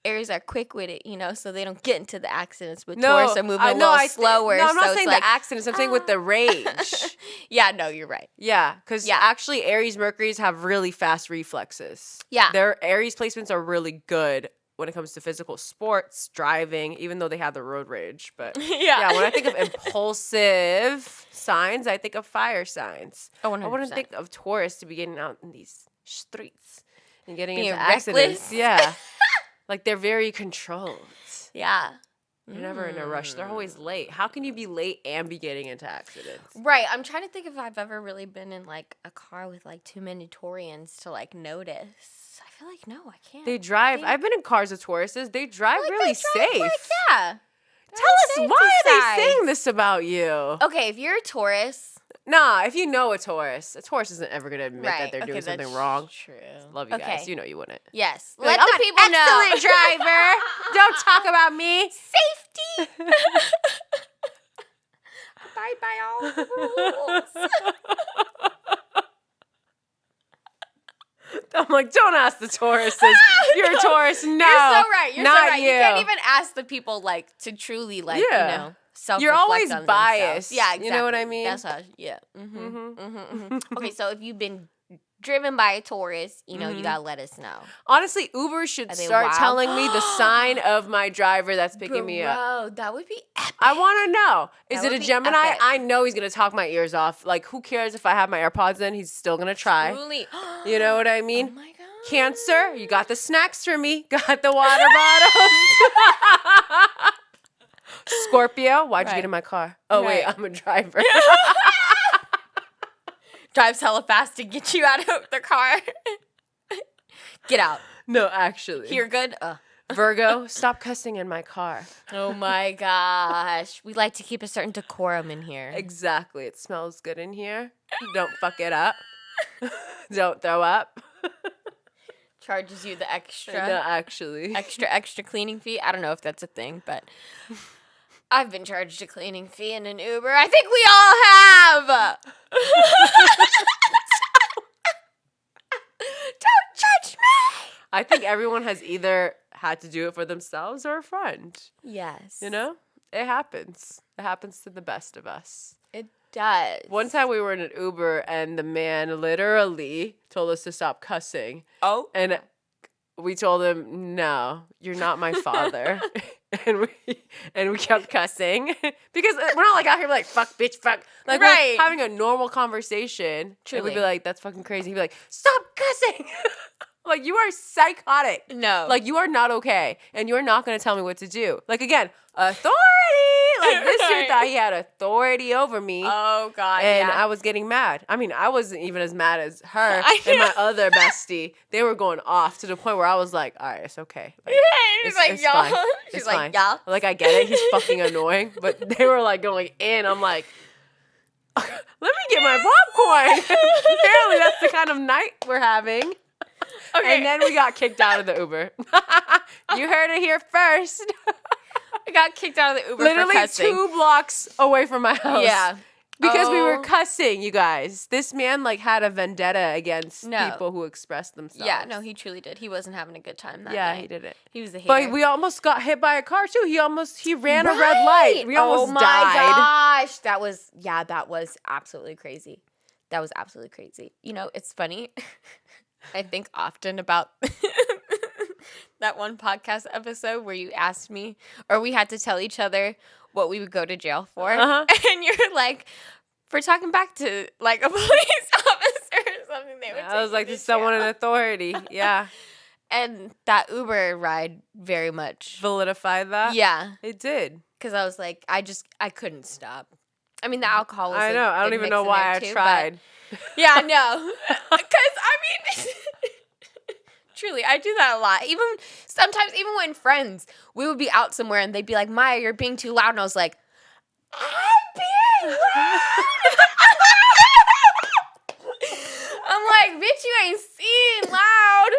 B: Aries are quick with it, you know, so they don't get into the accidents. But Taurus are moving a little slower.
A: No, I'm not saying the accidents. I'm saying with the rage.
B: Yeah, no, you're right.
A: Yeah, because actually Aries Mercuries have really fast reflexes.
B: Yeah.
A: Their Aries placements are really good when it comes to physical sports, driving, even though they have the road rage. But yeah, when I think of impulsive signs, I think of fire signs.
B: Oh, 100%.
A: I wouldn't think of Taurus to be getting out in these streets and getting
B: being
A: into
B: reckless.
A: accidents. Yeah. Like, they're very controlled.
B: Yeah.
A: They're never in a rush. They're always late. How can you be late and be getting into accidents?
B: Right. I'm trying to think if I've ever really been in, like, a car with, like, too many Taurians to, like, notice. I feel like, no, I can't.
A: They drive. I've been in cars with Tauruses. They drive really safe.
B: Like, yeah.
A: Tell us, why are they saying this about you?
B: Okay, if you're a Taurus.
A: Nah, if you know a Taurus isn't ever going to admit that they're doing something wrong.
B: True.
A: Love you guys. You know you wouldn't.
B: Yes.
A: Let the people know. Excellent driver. Don't talk about me.
B: Safety. Abide by all the rules.
A: I'm like, don't ask the Tauruses. You're a Taurus. No.
B: You're so right. You're
A: not
B: so right.
A: You.
B: You can't even ask the people, like, to truly, like, you know.
A: You're always biased.
B: Yeah, exactly.
A: You know what I mean?
B: That's how. Yeah. Okay, so if you've been driven by a Taurus, you know, you gotta let us know.
A: Honestly, Uber should start telling me the sign of my driver that's picking me up.
B: Bro, that would be epic.
A: I want to know. Is it a Gemini?
B: Epic.
A: I know he's gonna talk my ears off. Like, who cares if I have my AirPods in? He's still gonna try.
B: Truly.
A: You know what I mean?
B: Oh my God.
A: Cancer, you got the snacks for me. Got the water bottles. Scorpio, why'd you get in my car? Oh, wait, I'm a driver.
B: Drives hella fast to get you out of the car. Get out.
A: No, actually.
B: You're good?
A: Virgo, stop cussing in my car.
B: Oh my gosh. We like to keep a certain decorum in here.
A: Exactly. It smells good in here. Don't fuck it up. Don't throw up.
B: Charges you the extra.
A: No, actually.
B: Extra cleaning fee. I don't know if that's a thing, but I've been charged a cleaning fee in an Uber. I think we all have. Don't judge me.
A: I think everyone has either had to do it for themselves or a friend.
B: Yes.
A: You know? It happens. It happens to the best of us.
B: It does.
A: One time we were in an Uber and the man literally told us to stop cussing.
B: Oh.
A: And we told him, no, you're not my father. and we kept cussing. Because we're not like out here like, fuck, bitch, fuck. Like
B: right.
A: We're having a normal conversation.
B: Truly.
A: And we'd be like, that's fucking crazy. He'd be like, stop cussing. Like, you are psychotic.
B: No.
A: Like, you are not okay. And you're not going to tell me what to do. Like, again, authority. Like, this dude thought he had authority over me.
B: Oh, God,
A: and I was getting mad. I mean, I wasn't even as mad as her and my other bestie. They were going off to the point where I was like, all right, it's okay. Like,
B: it's y'all.
A: fine.
B: She's
A: fine.
B: like, y'all.
A: Like, I get it. He's fucking annoying. But they were, like, going in. I'm like, let me get my popcorn. Apparently, that's the kind of night we're having. Okay. And then we got kicked out of the Uber. You heard it here first.
B: I got kicked out of the Uber
A: literally
B: for cussing.
A: 2 blocks away from my house.
B: Yeah.
A: Because we were cussing, you guys. This man, like, had a vendetta against people who expressed themselves.
B: Yeah, no, he truly did. He wasn't having a good time that night.
A: Yeah, he did it.
B: He was a hater.
A: But we almost got hit by a car, too. He ran a red light. We almost died.
B: Gosh. That was absolutely crazy. That was absolutely crazy. You know, it's funny. I think often about that one podcast episode where you asked me, or we had to tell each other what we would go to jail for. Uh-huh. And you're like, for talking back to like a police officer or something.
A: I was like, to someone in authority. Yeah.
B: And that Uber ride very much
A: validified that.
B: Yeah.
A: It did.
B: Because I was like, I couldn't stop. I mean, the alcohol was
A: I know. I don't even know why I tried.
B: Yeah, no. Because, I mean, truly, I do that a lot. Sometimes, even when friends, we would be out somewhere and they'd be like, Maya, you're being too loud. And I was like, I'm being loud. I'm like, bitch, you ain't seen loud.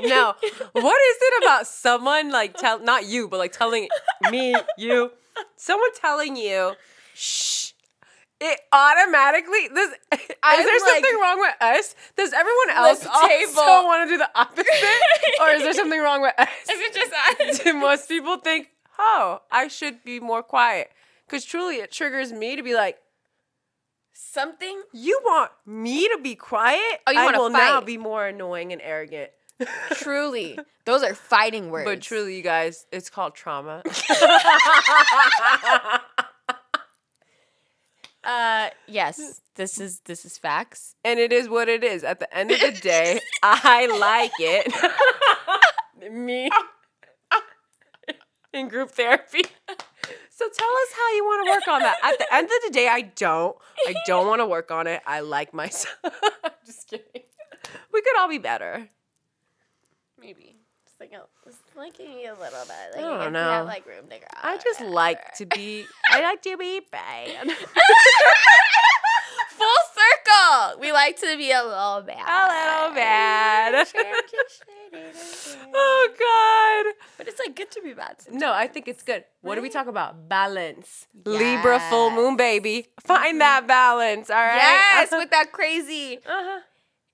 A: No. What is it about someone, like, not you, but like telling me, you, someone telling you, shh. It automatically is there something wrong with us? Does everyone else also want to do the opposite? Or is there something wrong with us?
B: Is it just us?
A: Do most people think, oh, I should be more quiet? Because truly it triggers me to be like,
B: something?
A: You want me to be quiet?
B: Oh, you want to fight? I will
A: now be more annoying and arrogant.
B: Truly. Those are fighting words.
A: But truly, you guys, it's called trauma.
B: Yes, this is facts.
A: And it is what it is. At the end of the day, I like it. Me in group therapy. So tell us how you want to work on that. At the end of the day, I don't want to work on it. I like myself. Just kidding. We could all be better.
B: Maybe. Just liking you a little bit. Like,
A: I don't know.
B: Have, like, room to grow.
A: I like to be bad.
B: Full circle. We like to be a little bad.
A: A little bad. Oh, God.
B: But it's, like, good to be bad sometimes.
A: No, I think it's good. What do we talk about? Balance.
B: Yes.
A: Libra full moon, baby. Find that balance, all right?
B: Yes, with that crazy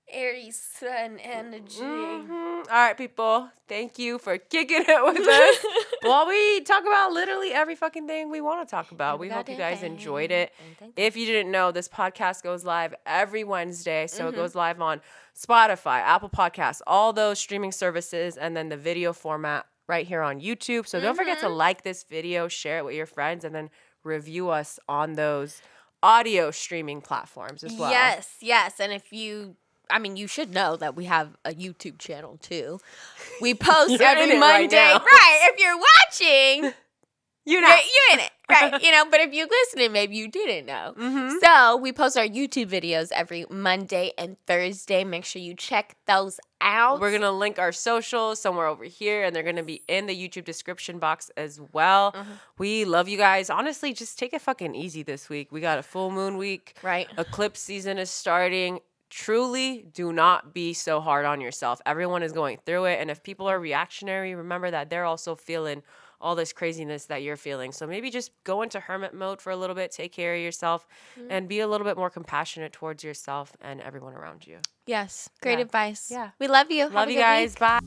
B: Aries sun energy.
A: Mm-hmm. All right, people. Thank you for kicking it with us. Well, we talk about literally every fucking thing we want to talk about. We hope you guys enjoyed it. If you didn't know, this podcast goes live every Wednesday. So it goes live on Spotify, Apple Podcasts, all those streaming services, and then the video format right here on YouTube. So don't forget to like this video, share it with your friends, and then review us on those audio streaming platforms as well.
B: Yes. And if you should know that we have a YouTube channel too. We post every Monday. Right. If you're watching,
A: You know.
B: You in it, right? But if you listening, maybe you didn't know. So we post our YouTube videos every Monday and Thursday. Make sure you check those out.
A: We're going to link our socials somewhere over here, and they're going to be in the YouTube description box as well. We love you guys. Honestly, just take it fucking easy this week. We got a full moon week.
B: Right.
A: Eclipse season is starting. Truly, do not be so hard on yourself. Everyone is going through it. And if people are reactionary, remember that they're also feeling all this craziness that you're feeling. So maybe just go into hermit mode for a little bit, take care of yourself, and be a little bit more compassionate towards yourself and everyone around you.
B: Yes. Great advice.
A: Yeah.
B: We love you.
A: Love you guys. Bye.